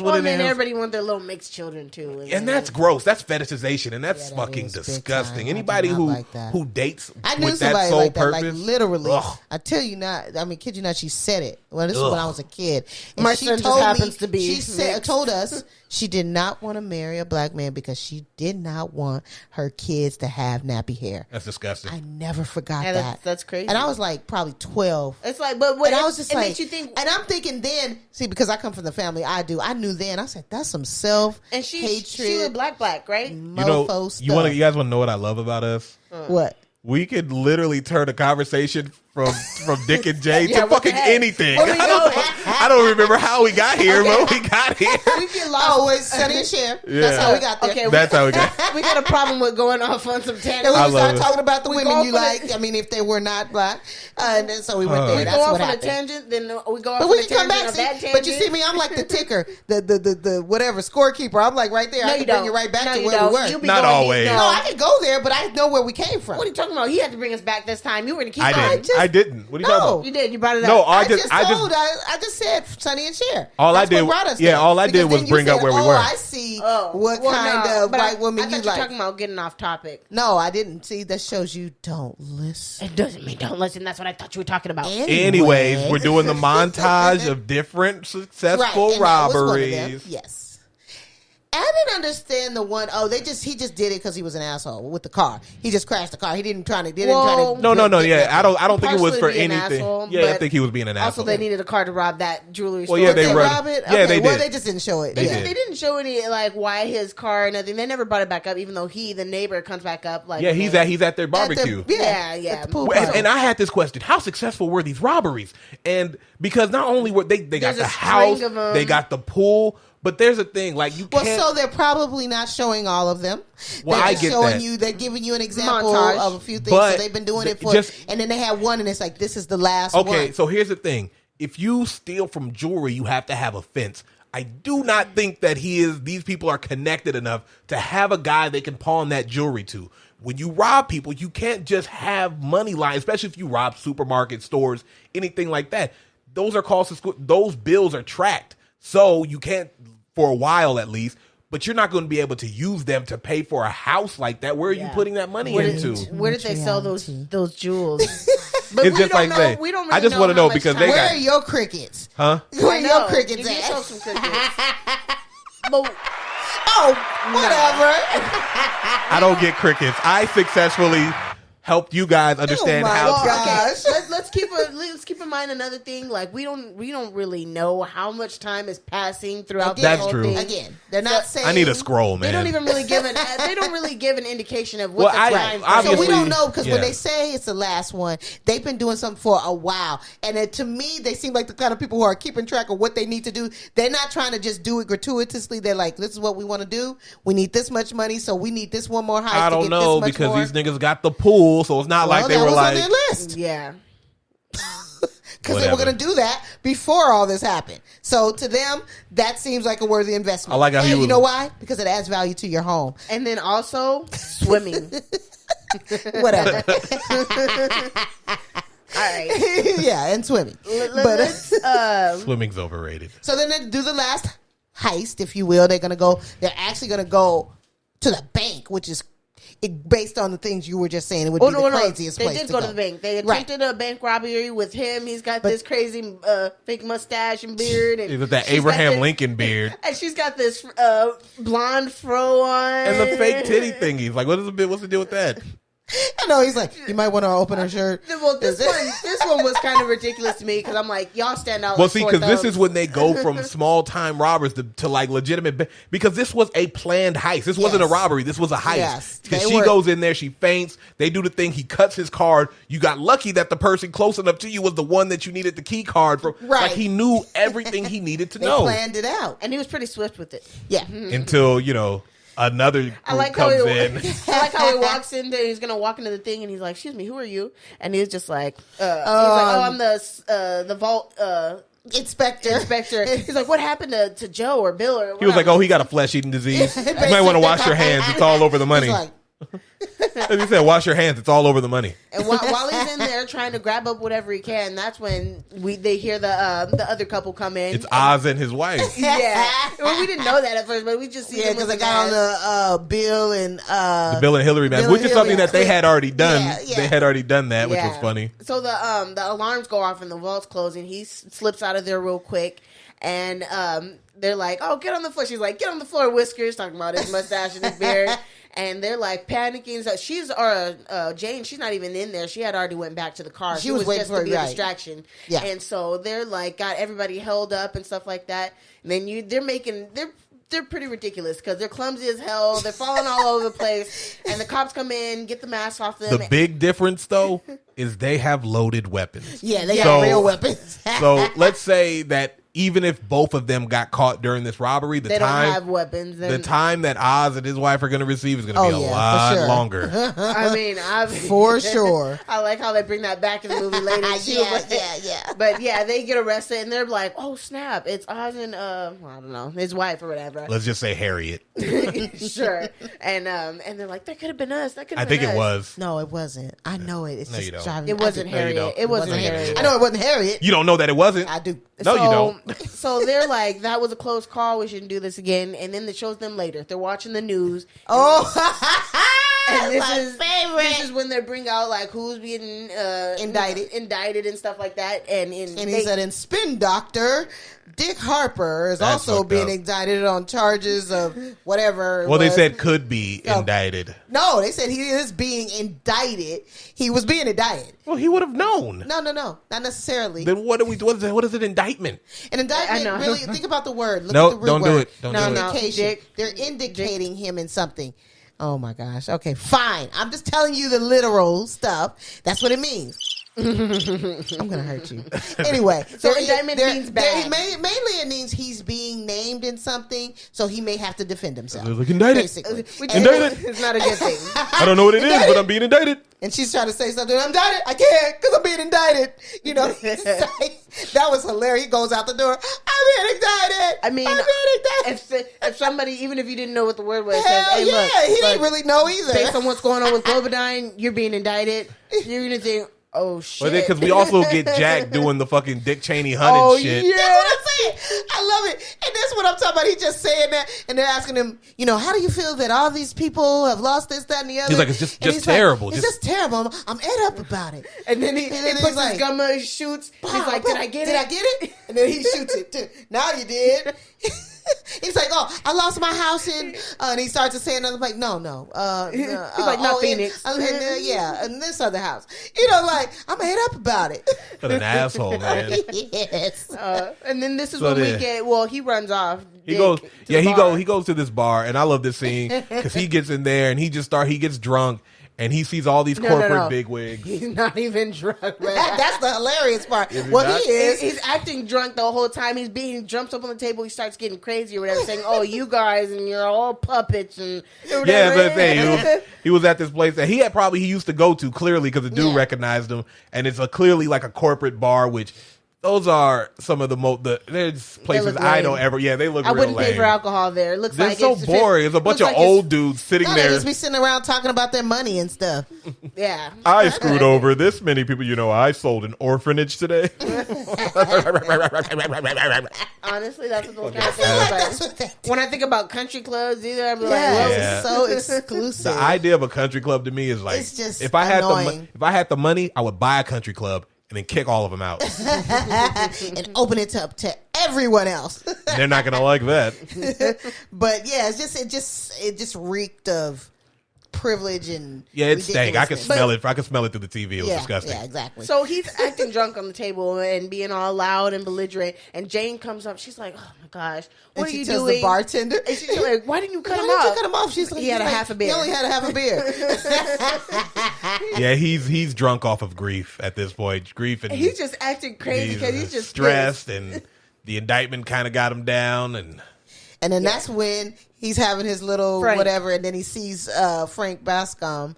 what Well, it and then is. everybody want their little mixed children too, And that's gross. That's fetishization, and that's that fucking is big disgusting. time. I Anybody do not who like that. who dates I knew with that somebody sole like that, purpose, like literally. ugh. I tell you not. I mean, kid you not. She said it. Well, this is Ugh. when I was a kid. And My she son just told happens me, to be She said, mixed. told us she did not want to marry a black man because she did not want her kids to have nappy hair. That's disgusting. I never forgot Yeah, that. that's crazy. And I was like probably 12. It's like, but what? And I was just it like, makes you think. and I'm thinking then, see, because I come from the family I do, I knew then. I said, that's some self And she hatred, was black, right? mofo stuff. You guys want to know what I love about us? What? We could literally turn a conversation from Dick and Jay Yeah, to what the fucking heck? anything. Where we going? I don't remember how we got here, but we got here. We get lost. Oh, it's Sonny and Cher. Yeah. That's how we got there. Okay, That's how we got. we got a problem with going off on some And tangents. when I we love started it. talking about the We women go you for the- like, I mean, if they were not black, and then so we went there. We That's go off what on a happened. tangent, then we go off But on we a can come tangent back. of See, that tangent. but you see me, I'm like the ticker, the whatever scorekeeper. I'm like right there. No, I you can bring don't. you right back No, to you where don't. we were. You be Not going always. deep. No, I can go there, but I know where we came from. What are you talking about? He had to bring us back this time. You were going to keep I going. didn't. I didn't. What are you talking No. about? You did. You brought it up. No, I just I said Sonny and Cher. All I That's did- what brought us yeah, there. all I did Because was then you bring up said, where we oh, were. I see what kind of white woman I you thought you were like. talking about getting off topic. No, I didn't. See, that shows you don't listen. It doesn't mean don't listen. That's what I thought you were talking about. Anyways, we're doing the montage of different successful and that was one of them. robberies. Yes. I didn't understand the one. Oh, he just did it because he was an asshole with the car. He just crashed the car. He didn't try to. Well, No. Yeah, I don't think it was Partially for be an anything. asshole, Yeah, I but think he was being an Also, asshole. they needed a car to rob that jewelry store. Well, yeah, Did they run- rob it? yeah, they Well, did. they just didn't show it. They yeah. did. They didn't show any like why his car or nothing. They never brought it back up, even though the neighbor comes back up. Like, Yeah, he's at their barbecue. Yeah. At the pool And, party. and I had this question: how successful were these robberies? And because not only were they got There's the a house, string of 'em. they got the pool, but there's a thing like you Well, can't. so they're probably not showing all of them. Well, They're I just get showing that. you. They're giving you an example Montage. of a few things. But So they've been doing it for. just- and then they had one, and it's like this is the last one. Okay, so here's the thing: if you steal from jewelry, you have to have a fence. I do not think that these people are connected enough to have a guy they can pawn that jewelry to. when you rob people, you can't just have money lying, especially if you rob supermarket stores, anything like that. Those are costs of school. Those bills are tracked. So you can't, for a while at least, but you're not going to be able to use them to pay for a house like that. Where are you putting that money into? Where did they sell those jewels? But it's just like saying, we don't really I just want to know because they where got. are your crickets? Huh? Where are your crickets Give at? yourself some crickets. But whatever. I don't get crickets. I successfully helped you guys understand my how. gosh. let's keep in mind another thing. Like we don't really know how much time is passing throughout Again, this whole true. thing. Again, they're not saying. I need a scroll, man. They don't even really give an indication of what Well, the time. So obviously- we don't know because when yeah. they say it's the last one, they've been doing something for a while, and to me, they seem like the kind of people who are keeping track of what they need to do. They're not trying to just do it gratuitously. They're like, "This is what we want to do. We need this much money, so we need this one more heist." I to don't get know this much because more. these niggas got the pool, so it's not like they that were was like. on their list Yeah. because they were Whatever. going to do that before all this happened. So to them, that seems like a worthy investment. I like how he and you was- know why? Because it adds value to your home. And then also swimming. Whatever. All right. Yeah, and swimming. Let's Swimming's overrated. So then they do the last heist, if you will. They're actually gonna go to the bank, which is based on the things you were just saying. It would be the craziest They place did to go to the bank. They attempted a bank robbery with him. He's got this crazy fake mustache and beard. And Is it that she's got Abraham this- Lincoln beard And she's got this blonde fro on. and the fake titty thingies? Like, what's the deal with that? I know he's like, you might want to open her shirt. Well, this one was kind of ridiculous to me because I'm like, y'all stand out. Well, like see, sore because this thumbs. is when they go from small time robbers to like legitimate. Because this was a planned heist. This wasn't a Yes. robbery. This was a heist. Yes, Because they she were. goes in there, she faints. They do the thing. He cuts his card. You got lucky that the person close enough to you was the one that you needed the key card from. Right. Like he knew everything he needed to They know planned it out. and he was pretty swift with it. Yeah. until another group I like how comes he, in. I like how he walks in there. He's gonna walk into the thing, and he's like, "Excuse me, who are you?" And he's just like, he's like, "Oh, I'm the vault Inspector. He's like, "What happened to Joe or Bill or?" He was like, "Oh, he got a flesh-eating disease. You might want to wash your hands. It's all over the money." He's like, As he said, "Wash your hands. It's all over the money." And while he's in there trying to grab up whatever he can, that's when they hear the other couple come in. It's Oz and his wife. Yeah, well, we didn't know that at first, but we just see yeah, him because with I got on the Bill and The Bill and Hillary man, Bill which and is something Hillary that they had already done. Yeah. They had already done that, which was Yeah. funny. So the alarms go off and the vault's closing. He slips out of there real quick, and they're like, "Oh, get on the floor." She's like, "Get on the floor, Whiskers," talking about his mustache and his beard. And they're like panicking. So Jane, she's not even in there. She had already went back to the car. She was waiting just for to be it, a right. distraction. Yeah. And so they're like got everybody held up and stuff like that. And then they're pretty ridiculous because they're clumsy as hell. They're falling all over the place. And the cops come in, get the masks off them. The big difference, though, is they have loaded weapons. yeah, they So- got real weapons. So let's say that even if both of them got caught during this robbery, they don't have weapons. the time that Oz and his wife are going to receive is going to be a for lot sure. longer. I mean, For sure. I like how they bring that back in the movie later. too, yeah. But yeah, they get arrested and they're like, "Oh snap! It's Oz and I don't know, his wife or whatever." Let's just say Harriet. Sure. And they're like, "That could have been us. That could I have been think us." it was. No, it wasn't. I know it. It's No, just you don't. driving. It wasn't No, you Harriet. don't. It wasn't No, you don't. Harriet. I know it wasn't Harriet. You don't know that it wasn't? I do. No, you don't. So they're like, "That was a close call. We shouldn't do this again." And then it shows them later. They're watching the news. Oh, And this my is favorite. This is when they bring out like who's being indicted and stuff like that. And he said, "In Spin Doctor, Dick Harper is That's also fucked being up. indicted on charges of whatever." it Well, they was. said could be indicted. No, they said he is being indicted. He was being indicted. Well, he would have known. No, not necessarily. Then what is an indictment? An indictment, I know. really, think about the word. Look No, at the root don't do word. it. Don't An do it. indication. Dick. They're indicating him in something. Oh my gosh. Okay, fine. I'm just telling you the literal stuff. That's what it means. I'm gonna hurt you. Anyway, So indictment means bad. Mainly it means he's being named in something, so he may have to defend himself. Like, indicted. Basically. Which Indicted. is not a good thing. I don't know what it is, but I'm being indicted. And she's trying to say something. I'm indicted. I can't because I'm being indicted. You know, that was hilarious. He goes out the door. I'm being indicted. I mean, I'm being indicted. if somebody, even if you didn't know what the word was, Hell says, hey, yeah, look, he didn't really know either. based on what's going on with Globadine, you're being indicted. You're gonna think, oh shit. Because we also get Jack doing the fucking Dick Cheney hunted shit. Yeah. That's what I'm saying. I love it. And that's what I'm talking about. He just saying that, and they're asking him, you know, how do you feel that all these people have lost this, that, and the other? He's like, it's just he's terrible. Like, it's just terrible. I'm ed up about it. And then he puts like, his gun on, he shoots. And he's like, did I get it? Did I get it? And then he shoots it too. Now you did. He's like, oh, I lost my house and he starts to say another, like, no. He's like, not Phoenix. In this other house. You know, like, I'm head up about it. What an asshole, man. Yes. And then this is So when we then- get, well, he runs off. He goes, to the he bar. goes to this bar, and I love this scene because he gets in there and he gets drunk, and he sees all these corporate bigwigs. He's not even drunk, man. That's the hilarious part. Is he Well, not? he is. He's acting drunk the whole time. He jumps up on the table. He starts getting crazy or whatever, saying, "Oh, you guys and you're all puppets and whatever." Yeah, but he was at this place that he used to go to clearly because the dude recognized him, and it's clearly like a corporate bar, which. Those are some of there's places I don't ever. Yeah, they look. I real wouldn't lame. pay for alcohol there. It looks They're like so it's boring. It's a bunch of looks like old dudes sitting No, there. they just be sitting around talking about their money and stuff. Yeah, I screwed over this many people. You know, I sold an orphanage today. honestly, that's what those kind of I feel like things that's are. what they do. When I think about country clubs, either I'm like, Yeah, well, Yeah. it's so exclusive. The idea of a country club to me is like, It's just if I had annoying. if I had the money, I would buy a country club and then kick all of them out. and open it up to everyone else. They're not gonna like that. But yeah, it just reeked of privilege and Yeah, it stank. I could ridiculousness. smell it. I could smell it through the TV. It was disgusting. Yeah, exactly. So he's acting drunk on the table and being all loud and belligerent. And Jane comes up. She's like, "Oh my gosh, what and are she you tells doing?" the bartender. And she's like, "Why didn't you cut Why him did you off?" cut him off? She's like, He had a half a beer. He only had a half a beer. Yeah, he's drunk off of grief at this point. Grief and He's just acting crazy because he's just stressed, and the indictment kind of got him down. And And then that's when he's having his little Frank. whatever, and then he sees Frank Bascom,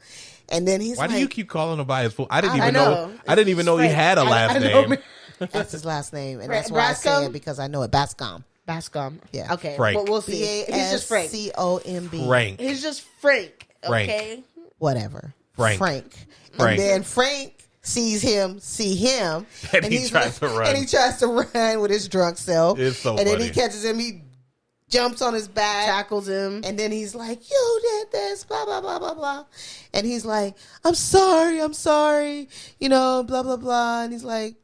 and then he's why like, do you keep calling him by his full? I didn't I even know. know. I didn't even know he Frank. had a last I know, name. man. that's his last name, and Fra- that's why I say Bascom? it because I know it. Bascom. Bascom. Yeah. Okay. Frank. We'll see. He's just Frank. Bascomb. Frank. He's just Frank. Frank. Okay. Whatever. Frank. Frank. Frank. And then Frank see him, And he he's tries to run. And he tries to run with his drunk self. It's so and then funny. he catches him. He jumps on his back, Tackles him. and then he's like, "You did this, blah blah blah blah blah," and he's like, I'm sorry, you know, blah blah blah," and he's like,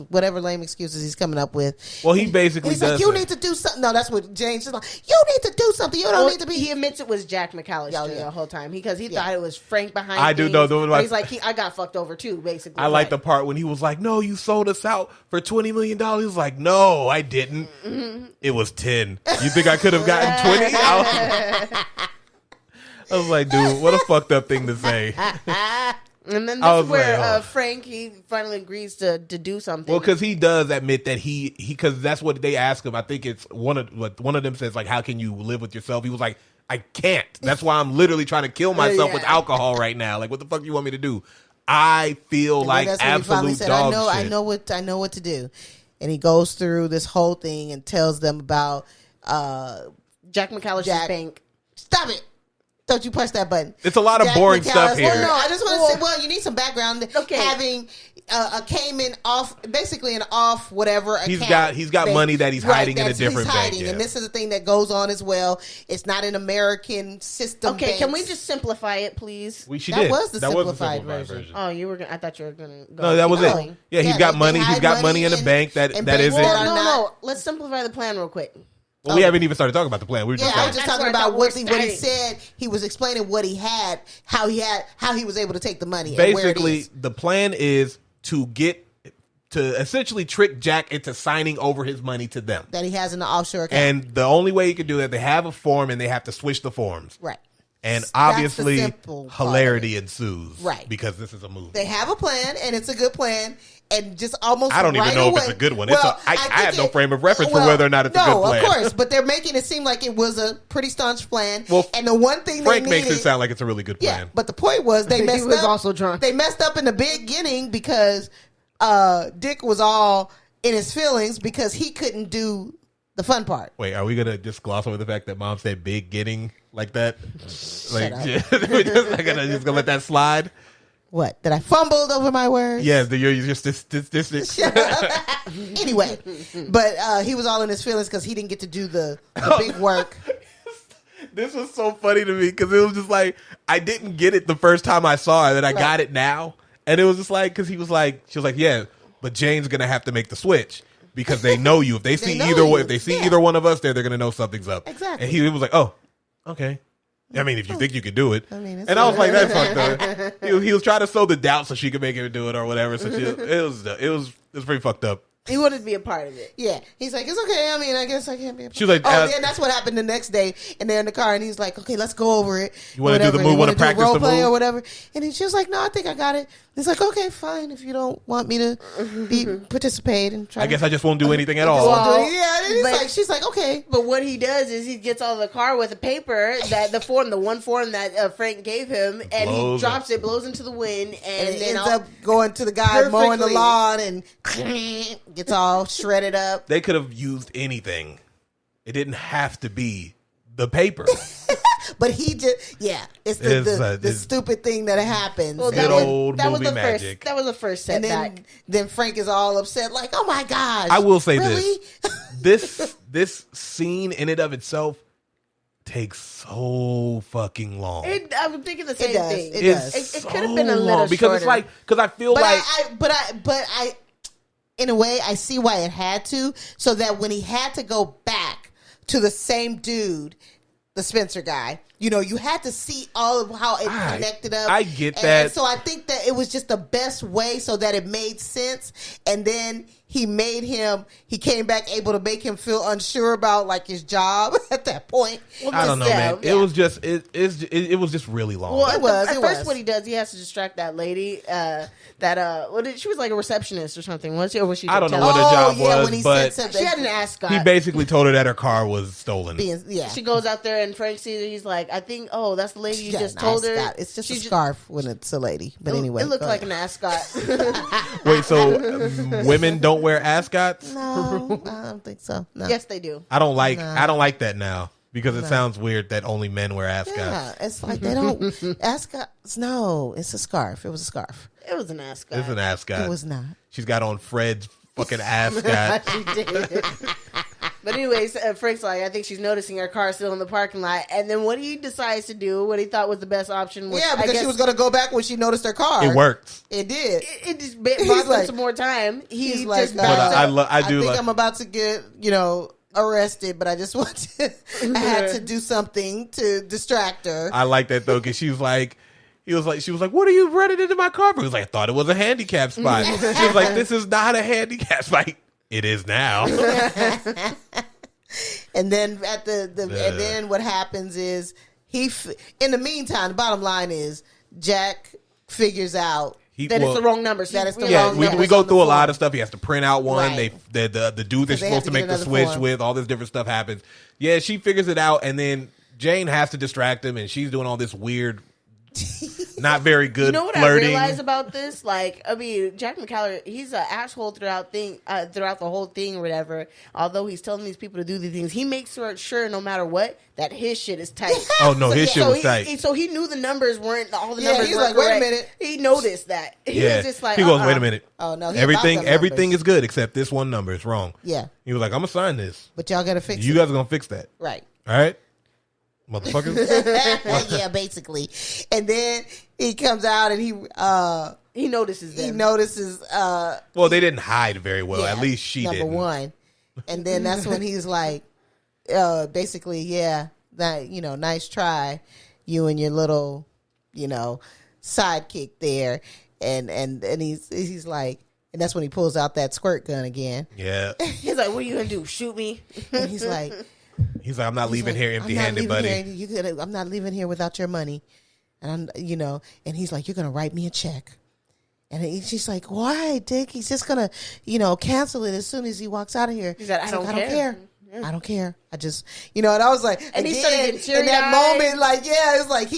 whatever lame excuses he's coming up with. Well, he basically He's does. like, "You it. need to do something." No, that's what James is like. You need to do something. You don't Well, need to be. He admits it was Jack McAllister Oh, yeah. the whole time because he Yeah. thought it was Frank behind. I do things, know, though, but like- he's like, I got fucked over too. Basically, I like the part when he was like, "No, you sold us out for $20 million." He was like, "No, I didn't. It was 10. You think I could have gotten 20?" I was like, "Dude, what a fucked up thing to say." And then I this was is where like, oh. Frank he finally agrees to do something. Well, because he does admit that he because that's what they ask him. I think it's one of them says like, "How can you live with yourself?" He was like, "I can't. That's why I'm literally trying to kill myself with Yeah. alcohol right now. Like, what the fuck you want me to do? I feel And like then that's when he finally absolute said, dog I shit." know what to do. And he goes through this whole thing and tells them about Jack McAllister's Jack- bank. Stop it. Don't you push that button. It's a lot of Jack boring McAllister- stuff here. Well, no, I just want to say, well, you need some background. Okay. Having a Cayman off, basically an off whatever. He's account got bank. money that he's hiding in a that's- different he's bank, hiding, yeah. And this is a thing that goes on as well. It's not an American system. Okay, can we banks. just simplify it, please? She That did. was the That simplified version. Oh, you were gonna. I thought you were gonna. Go No, that was keep it. going. Yeah, he's Yeah, got they money. He's hide got money in a in- bank that in that banks isn't. that Well, are no, not- no. Let's simplify the plan real quick. Well, we haven't even started talking about the plan. We were Yeah, just I saying. was just That's talking where I about thought what we're he starting. said. He was explaining what he had, how he was able to take the money. And where it Basically, is. the plan is to essentially trick Jack into signing over his money to them. That he has in the offshore account. And the only way you can do that, they have a form and they have to switch the forms. Right. And the obviously, simple part hilarity ensues. Right. Because this is a movie. They have a plan, and it's a good plan. And just almost I don't even know away, if it's a good one. Well, I have no frame of reference for whether or not it's a good plan. No, of course. But they're making it seem like it was a pretty staunch plan. Well, and the one thing Frank they makes needed, it sound like it's a really good plan. Yeah, but the point was they messed He was up. also drunk. They messed up in the beginning because Dick was all in his feelings because he couldn't do the fun part. Wait, are we gonna just gloss over the fact that Mom said "big getting" like that? Like, up. we're just gonna let that slide. What? Did I fumbled over my words? Yes, you're just statistics. Anyway, but he was all in his feelings because he didn't get to do the big work. This was so funny to me because it was just like I didn't get it the first time I saw it, and I got it now, and it was just like because she was like, yeah, but Jane's gonna have to make the switch because they know you. If they see either one of us there, they're gonna know something's up. Exactly. And he was like, oh, okay. I mean, if you think you can do it. I mean, and I was like, that's fucked up. He was trying to sow the doubt so she could make him do it or whatever. So it was pretty fucked up. He wanted to be a part of it. Yeah. He's like, it's okay. I mean, I guess I can't be a part. She was like, yeah, that's what happened the next day. And they're in the car, and he's like, okay, let's go over it. You want to do the move? Want to practice role the play move or whatever? And she was like, no, I think I got it. He's like, okay, fine. If you don't want me to participate and try, I guess I just won't do anything at I all. won't do it. Yeah. And he's But- like, she's like, okay. But what he does is he gets out of the car with a paper that the one form that Frank gave him, and he drops it, blows into the wind, And and it then ends up going to the guy mowing the Perfectly. lawn and gets all shredded up. They could have used anything. It didn't have to be the paper. But he just, it's the stupid thing that happens. Well, Good old that was movie the magic. That was the first And setback. then Frank is all upset, like, "Oh my gosh!" I will say really? this scene in and of itself takes so fucking long. I was thinking the same does. thing. It It's does. It so could have been a little long because shorter. it's like because I feel like But I, in a way, I see why it had to, so that when he had to go back to the same dude, the Spencer guy, you had to see all of how it connected up. I get that. And so I think that it was just the best way so that it made sense. And then he came back able to make him feel unsure about like his job at that point. I don't know, man. It was just it was just really long. Well, It was. At first, what he does, he has to distract that lady. She was like a receptionist or something. Was she? Or was she? I don't know what her job was, when he but said She had an ascot. he basically told her that her car was stolen. She goes out there and Frank sees her. He's like, I think, that's the lady you Yeah, just an told her. ascot. It's just a scarf when it's a lady. But anyway, it looked go like ahead. an ascot. Wait, so women don't wear ascots? No, I don't think so. No. Yes, they do. I don't like that now because it sounds weird that only men wear ascots. Yeah, it's like they don't ascots. No, it's a scarf. It was a scarf. It was an ascot. It's an ascot. It was not. She's got on Fred's fucking ascot. She did. But anyways, Frank's like, I think she's noticing her car still in the parking lot. And then what he decides to do, what he thought was the best option was... Yeah, because she was going to go back when she noticed her car. It worked. It did. It just bought him like- some more time. He's He like, just no, backs up. I think I'm about to get, arrested, but I just want to... I had to do something to distract her. I like that though because she was like... she was like, what are you running into my car for? He was like, I thought it was a handicap spot. She was like, this is not a handicap spot. It is now. And then and then what happens is in the meantime, the bottom line is Jack figures out that it's the wrong number. That it's the Yeah, wrong we numbers go on the through a lot form. of stuff. He has to print out one. Right. The dude they're They supposed have to to make get the another switch form. with. All this different stuff happens. Yeah, she figures it out, and then Jane has to distract him, and she's doing all this weird, not very good You know what flirting. I realized about this? Like, I mean, Jack McCallum, he's an asshole throughout the whole thing or whatever. Although he's telling these people to do these things, he makes sure no matter what, that his shit is tight. Oh no, his shit was tight. So he knew the numbers weren't, all the Yeah, numbers he's weren't like, wait a correct. minute. He noticed that. He Yeah, was just like, he goes, wait a minute. Oh no, he everything about them everything numbers. is good except this one number is wrong. Yeah, He was like, I'm gonna sign this. but y'all gotta fix You it. guys are gonna fix that, Right. all right, motherfuckers. Yeah, basically. And then he comes out and he notices them. notices Well, they didn't hide very well. yeah, At least she number didn't. one. And then that's when he's like basically, yeah, that nice try, you and your little, sidekick there. And he's like, and that's when he pulls out that squirt gun again. Yeah. He's like, what are you going to do? Shoot me? And he's like, He's like, I'm not leaving here empty-handed, buddy. I'm not leaving here without your money. And and he's like, you're going to write me a check. And she's like, why, Dick? He's just going to, cancel it as soon as he walks out of here. He said, I don't care. Yeah. I don't care. I just, and I was like, and again, he started getting teary-eyed. In that moment, like, yeah, it's like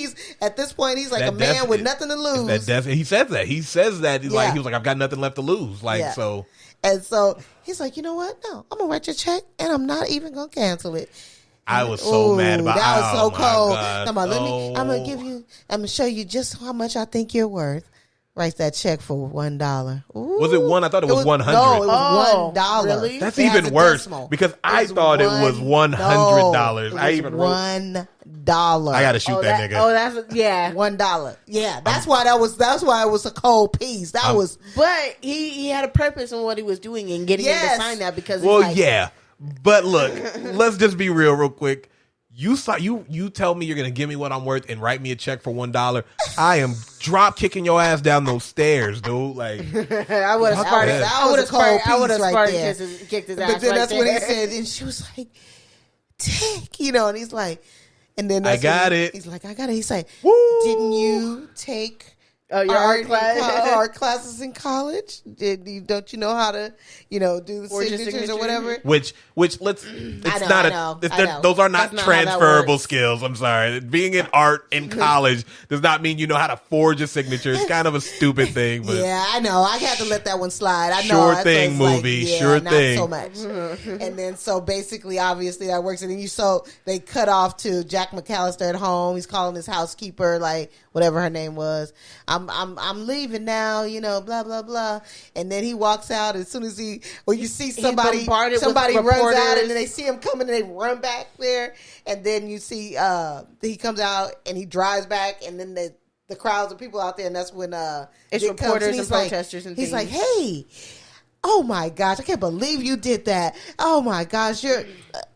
at this point, he's like a man with nothing to lose. He says that. He says that. He was like, I've got nothing left to lose. Like, so. And so he's like, you know what? No, I'm going to write your check and I'm not even going to cancel it. I was so mad about that. Was so cold. God. I'm going to show you just how much I think you're worth. Writes that check for $1. Ooh. Was it one? I thought it was 100. No, it was $1. Really? That's even worse because I thought it was $100. I even wrote $1. I got to shoot that nigga. Oh, that's $1. Yeah, that's why it was a cold piece. That was. But he had a purpose in what he was doing and getting him to sign that because. Well, yeah, but look, let's just be real quick. You tell me you're gonna give me what I'm worth and write me a check for $1. I am drop kicking your ass down those stairs, dude. Like I would have started. I would have kicked his ass. But then that's when he said, and she was like, "Dick," and he's like, and then I got it. He's like, "I got it." He's like, woo. "Didn't you take?" your art classes in college? Don't you know how to, do the signatures or whatever? Which let's. I know. Those are not transferable skills. I'm sorry. Being in art in college does not mean you know how to forge a signature. It's kind of a stupid thing. But yeah, I know. I had to let that one slide. I know. Sure thing, movie. Sure thing. Not so much. And then so basically, obviously, that works. And then they cut off to Jack McAllister at home. He's calling his housekeeper, like whatever her name was. I'm leaving now, blah blah blah. And then he walks out as soon as you see somebody runs out and then they see him coming and they run back there. And then you see he comes out and he drives back and then the crowds of people out there and that's when it's reporters and protesters and things. He's like, hey, oh my gosh, I can't believe you did that. Oh my gosh, thank you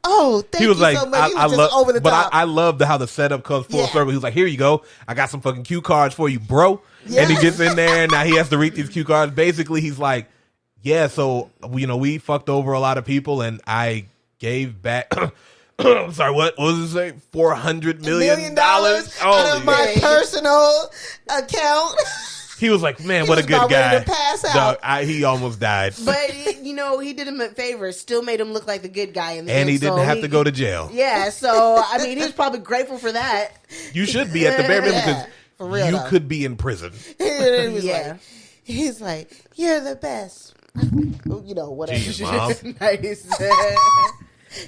so much. He was just over the top. I love how the setup comes full circle. He was like, here you go. I got some fucking cue cards for you, bro. Yeah. And he gets in there and now he has to read these cue cards. Basically, he's like, yeah, so, we fucked over a lot of people and I gave back... I'm sorry, what was it say? $400 million out of my personal account. He was like, man, what a good guy. To pass out. Dog, he almost died. But, he did him a favor. Still made him look like the good guy in the end. And he didn't have to go to jail. Yeah, so, he was probably grateful for that. You should be at the bare minimum because you could be in prison. He's like, you're the best. Whatever. Jesus, Mom. Nice.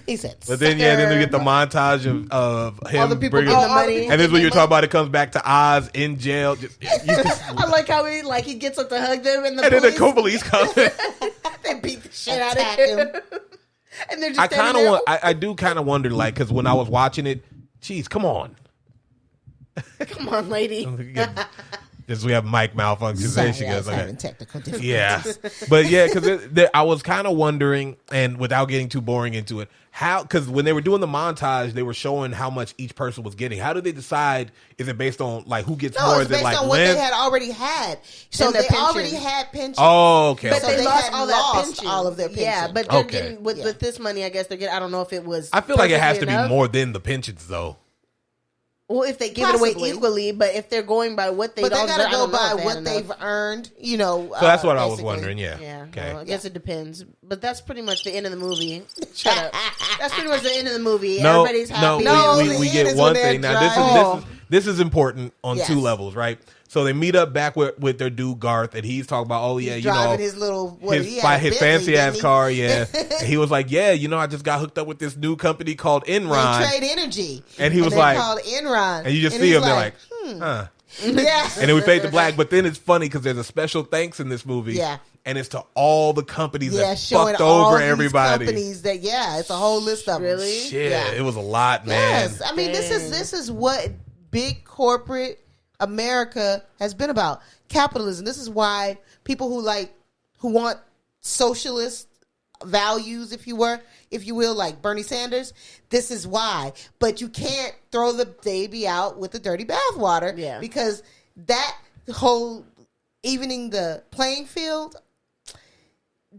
He said, but then we get the montage of him all the people bringing the money, and this is when you're talking about it comes back to Oz in jail. I like how he gets up to hug them and then the police come. They beat the shit out of him. And they're just I do kind of wonder, like, because when I was watching it, geez, come on, lady. We have mic malfunctions. Sorry, she goes, having technical difficulties. Yeah, but yeah, because I was kind of wondering, and without getting too boring into it, because when they were doing the montage, they were showing how much each person was getting. How did they decide? Is it based on like who gets more? It's based on what they had already had. So they already had pensions. Oh, okay. But they lost all of their pensions. Yeah, but they're getting with this money. I guess they're getting. I don't know if it was. I feel like it has to be more than the pensions, though. Well, if they give it away equally, but if they're going by what they gotta go by what they've earned, So that's what I was wondering. Yeah. Okay. Well, I guess it depends, but that's pretty much the end of the movie. Shut up. That's pretty much the end of the movie. Everybody's happy. We get one thing now. This is important on two levels, right? So they meet up back with their dude Garth, and he's talking about, he's driving his little his fancy ass car. Yeah, he was like, I just got hooked up with this new company called Enron. They trade energy, and he was like, called Enron, and you just see him, they're like, huh. Yeah, and then we fade to black. But then it's funny because there's a special thanks in this movie. Yeah. And it's to all the companies that fucked over everybody. Companies that, it's a whole list of them. Really? Shit, it was a lot, man. Yes, I mean, this is what big corporate America has been about. Capitalism. This is why people who want socialist values, if you will, like Bernie Sanders, this is why. But you can't throw the baby out with the dirty bathwater, because that whole evening the playing field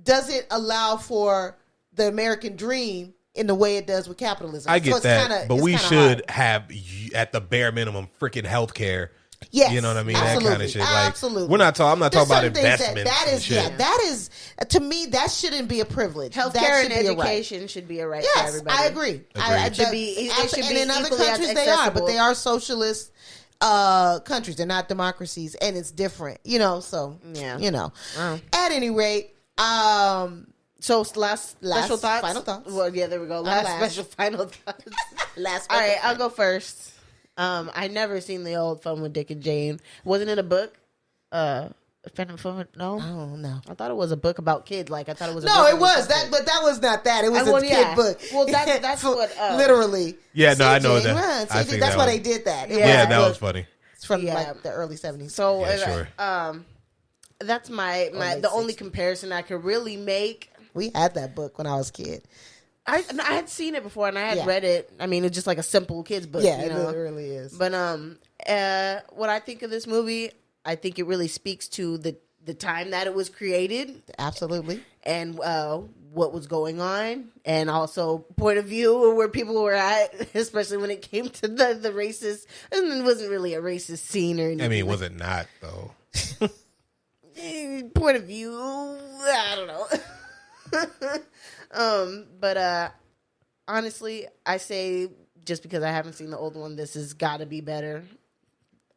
doesn't allow for the American dream in the way it does with capitalism. I get that, but we should hard. have, at the bare minimum, freaking healthcare. Yes, you know what I mean. Absolutely, that kind of shit. Like, absolutely. I'm not talking about investment. That is to me that shouldn't be a privilege. Healthcare and education should be a right for everybody. I agree. It should be and in other countries they are, but they are socialist countries. They're not democracies, and it's different. You know, so you know. At any rate, so last special thoughts, final thoughts. Well, yeah, there we go. Last special final thoughts. All right, I'll go first. I never seen the old Fun with Dick and Jane. Wasn't it a book? No, oh no. I thought it was a book about kids. Like I thought it was. No, it was that, but that was not that. It was a kid book. Well, that's what literally. Yeah, no, I know that. That's why they did that. Yeah, that was funny. It's from like the early 70s. So sure. That's my the only comparison I could really make. We had that book when I was a kid. I had seen it before and I had read it. I mean, it's just like a simple kid's book. Yeah, you know? it really is. But what I think of this movie, I think it really speaks to the time that it was created. Absolutely. And what was going on, and also point of view of where people were at, especially when it came to the racist. And it wasn't really a racist scene or anything. I mean, was it not though? Point of view, I don't know. But honestly, I say just because I haven't seen the old one, this has got to be better.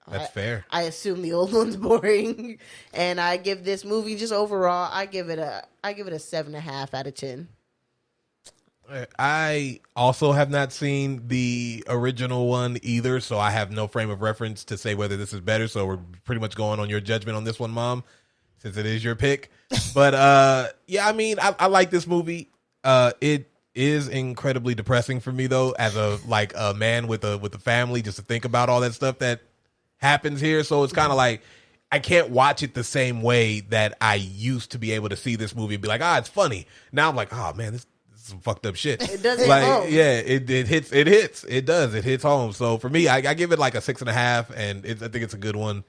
That's fair. I assume the old one's boring, and I give this movie just overall, I give it a 7.5 out of 10. I also have not seen the original one either, so I have no frame of reference to say whether this is better. So we're pretty much going on your judgment on this one, Mom, since it is your pick. But yeah, I mean, I like this movie. It is incredibly depressing for me though, as a man with a family, just to think about all that stuff that happens here. So it's kind of like I can't watch it the same way that I used to be able to see this movie and be like, it's funny. Now I'm like, oh man, this is some fucked up shit. It does hit home. Yeah, it hits. It does. It hits home. So for me, I give it like a 6.5, and I think it's a good one.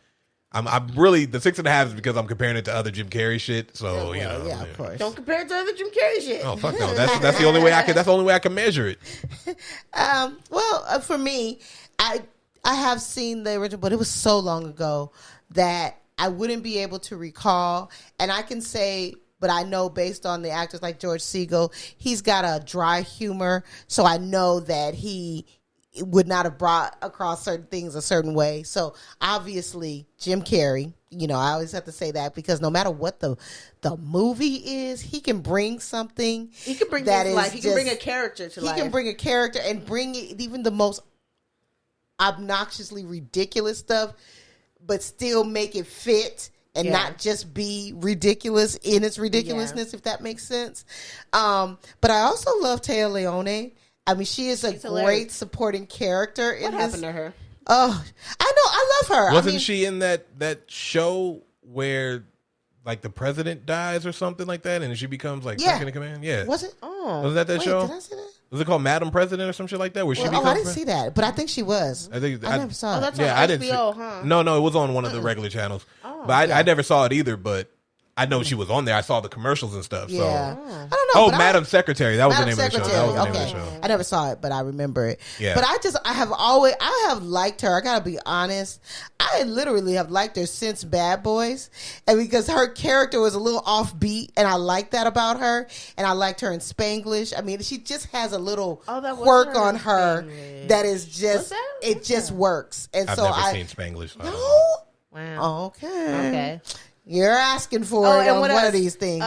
I'm really, the 6.5 is because I'm comparing it to other Jim Carrey shit. So you know, yeah, of course. Don't compare it to other Jim Carrey shit. Oh fuck no, that's the only way I can. That's the only way I can measure it. Well, for me, I have seen the original, but it was so long ago that I wouldn't be able to recall. And I can say, but I know based on the actors like George Segal, he's got a dry humor, so I know that he would not have brought across certain things a certain way. So obviously Jim Carrey, you know, I always have to say that because no matter what the movie is, he can bring something. He can bring that to life. He can bring a character to life. He can bring a character and bring it, even the most obnoxiously ridiculous stuff, but still make it fit and not just be ridiculous in its ridiculousness, if that makes sense. But I also love Téa Leoni. I mean, she's a great supporting character in this. What happened to her? Oh, I know. I love her. Wasn't she in that show where like the president dies or something like that, and she becomes like second in command? Yeah. Was it? Oh, was that show? Did I see that? Was it called Madam President or some shit like that? Where she becomes I didn't see that, but I think she was. I never saw it. That's on HBO, I didn't see. huh? No, it was on one of the regular channels. But I never saw it either. But I know she was on there. I saw the commercials and stuff. So. Yeah. I don't know. Madam Secretary. That was the name of the show. That was the name of the show. I never saw it, but I remember it. Yeah. But I have liked her. I gotta be honest. I literally have liked her since Bad Boys. And because her character was a little offbeat, and I liked that about her. And I liked her in Spanglish. I mean, she just has a little quirk on her that is just, it just works. And I've never seen Spanglish. So no? Wow. Okay. You're asking for it on one of these things.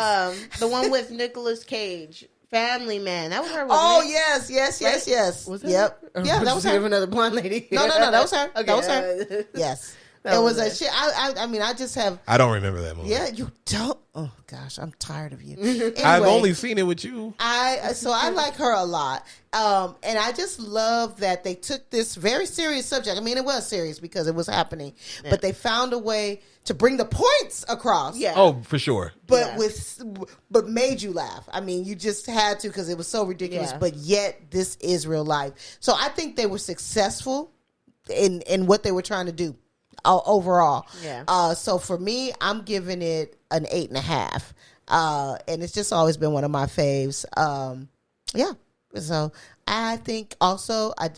The one with Nicolas Cage, Family Man. That was her. Yes. Was that? Yep. Yeah, that was her. Another blonde lady. No, that was her. Okay. That was her. Yes. It was a shit. I mean, I just have. I don't remember that movie. Yeah, you don't. Oh gosh, I'm tired of you. Anyway, I've only seen it with you. I like her a lot, and I just love that they took this very serious subject. I mean, it was serious because it was happening, but they found a way to bring the points across. Yeah. Oh, for sure. But but made you laugh. I mean, you just had to because it was so ridiculous. Yeah. But yet, this is real life. So I think they were successful in what they were trying to do. Overall. Yeah. So for me, I'm giving it an 8.5. And it's just always been one of my faves. Yeah. So I think also I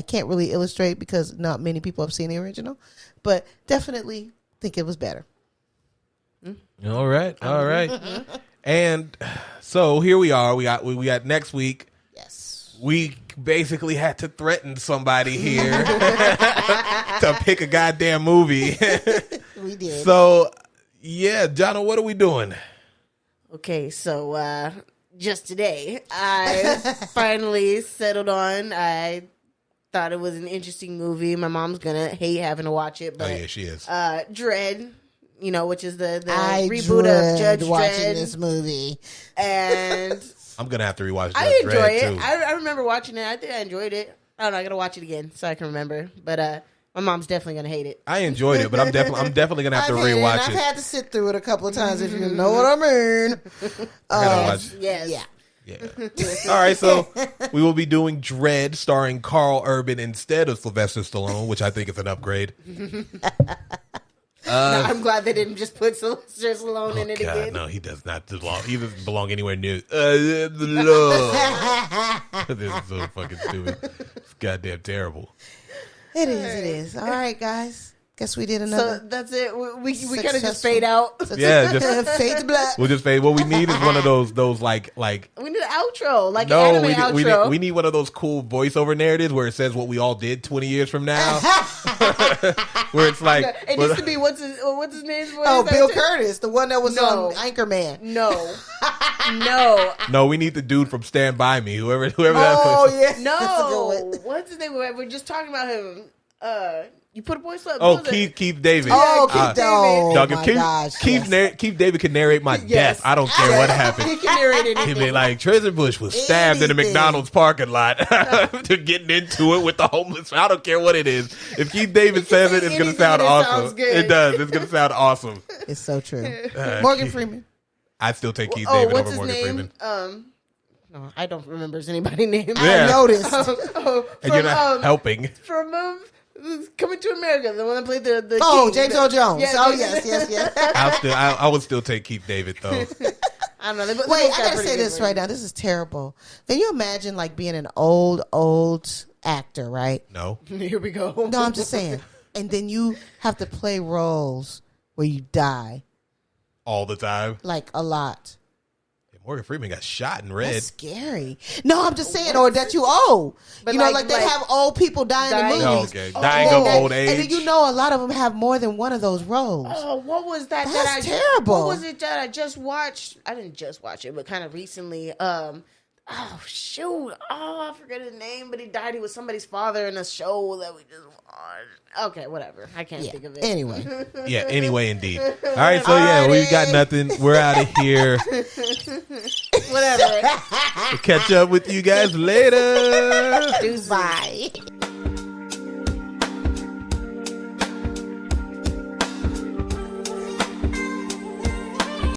can't really illustrate because not many people have seen the original, but definitely think it was better. All right. And so here we are. We got next week. Yes. We basically had to threaten somebody here to pick a goddamn movie. We did. So, yeah, Jono, what are we doing? Okay, so just today, I finally settled on. I thought it was an interesting movie. My mom's gonna hate having to watch it, but Oh, yeah, she is. Dread, which is the I reboot of Judge watching Dredd. this movie, And I'm gonna have to rewatch. I Judge enjoy Dredd, it. too. I remember watching it. I think I enjoyed it. I don't know. I gotta watch it again so I can remember. But my mom's definitely gonna hate it. I enjoyed it, but I'm definitely gonna have to rewatch I've it. had to sit through it a couple of times, if you know what I mean. I gotta watch it. Yes. Yeah. Yeah. All right, so we will be doing Dread starring Carl Urban instead of Sylvester Stallone, which I think is an upgrade. No, I'm glad they didn't just put Sylvester Stallone in it God, again. no, he does not belong. He doesn't belong anywhere near. The love. This is so fucking stupid. It's goddamn terrible. It is. All right, guys. Guess we did another. So that's it. We kind of just Successful. fade out. Yeah, just fade to black. we'll just fade. What we need is one of those like. We need an outro, like No, an anime outro. we need one of those cool voiceover narratives where it says what we all did 20 years from now. Where it's like It needs to be what's his name's voice? Oh, Bill Curtis, the one that was No. on Anchorman. No. No, we need the dude from Stand By Me. Whoever that Oh was. yeah, That's a No. good one. What's his name? We're just talking about him. You put a voice up. Oh, what was it? Keith David. Oh, Keith Keith David. Oh Dog, my if Keith, gosh, Keith, yes. Keith David could narrate my death. I don't care what happened. He can narrate He'd anything. be like, Treasure Bush was stabbed in a Anything. McDonald's parking lot to getting into it with the homeless. I don't care what it is. If Keith David says it, it's going to Anything sound that awesome. sounds good. It does. It's going to sound awesome. It's so true. Morgan Freeman. I'd still take Keith Oh, David what's over his Morgan name? Freeman. No, I don't remember anybody's name. Yeah. I noticed. And you're not helping. From Coming to America, the one that played the Oh, king. James Earl Jones. Yeah, Oh, James- yes. I would still take Keith David, though. I don't know. They both Wait, got I gotta pretty say good this right now. This is terrible. Can you imagine like being an old actor, right? No. Here we go. No, I'm just saying. And then you have to play roles where you die All the time. like a lot. Morgan Freeman got shot in Red. That's scary. No, I'm just saying, or that you old. But like they like have old people die in the dying- movies. Oh, okay. And Dying then of old And then age. you know a lot of them have more than one of those roles. Oh, what was that? That's terrible. What was it that I just watched? I didn't just watch it, but kind of recently. Oh shoot! Oh, I forget his name, but he died. He was somebody's father in a show that we just watched. Okay, whatever. I can't think of it. Anyway. Yeah, anyway, indeed. All right, so yeah, we got nothing. We're out of here. Whatever. We'll catch up with you guys later. Bye.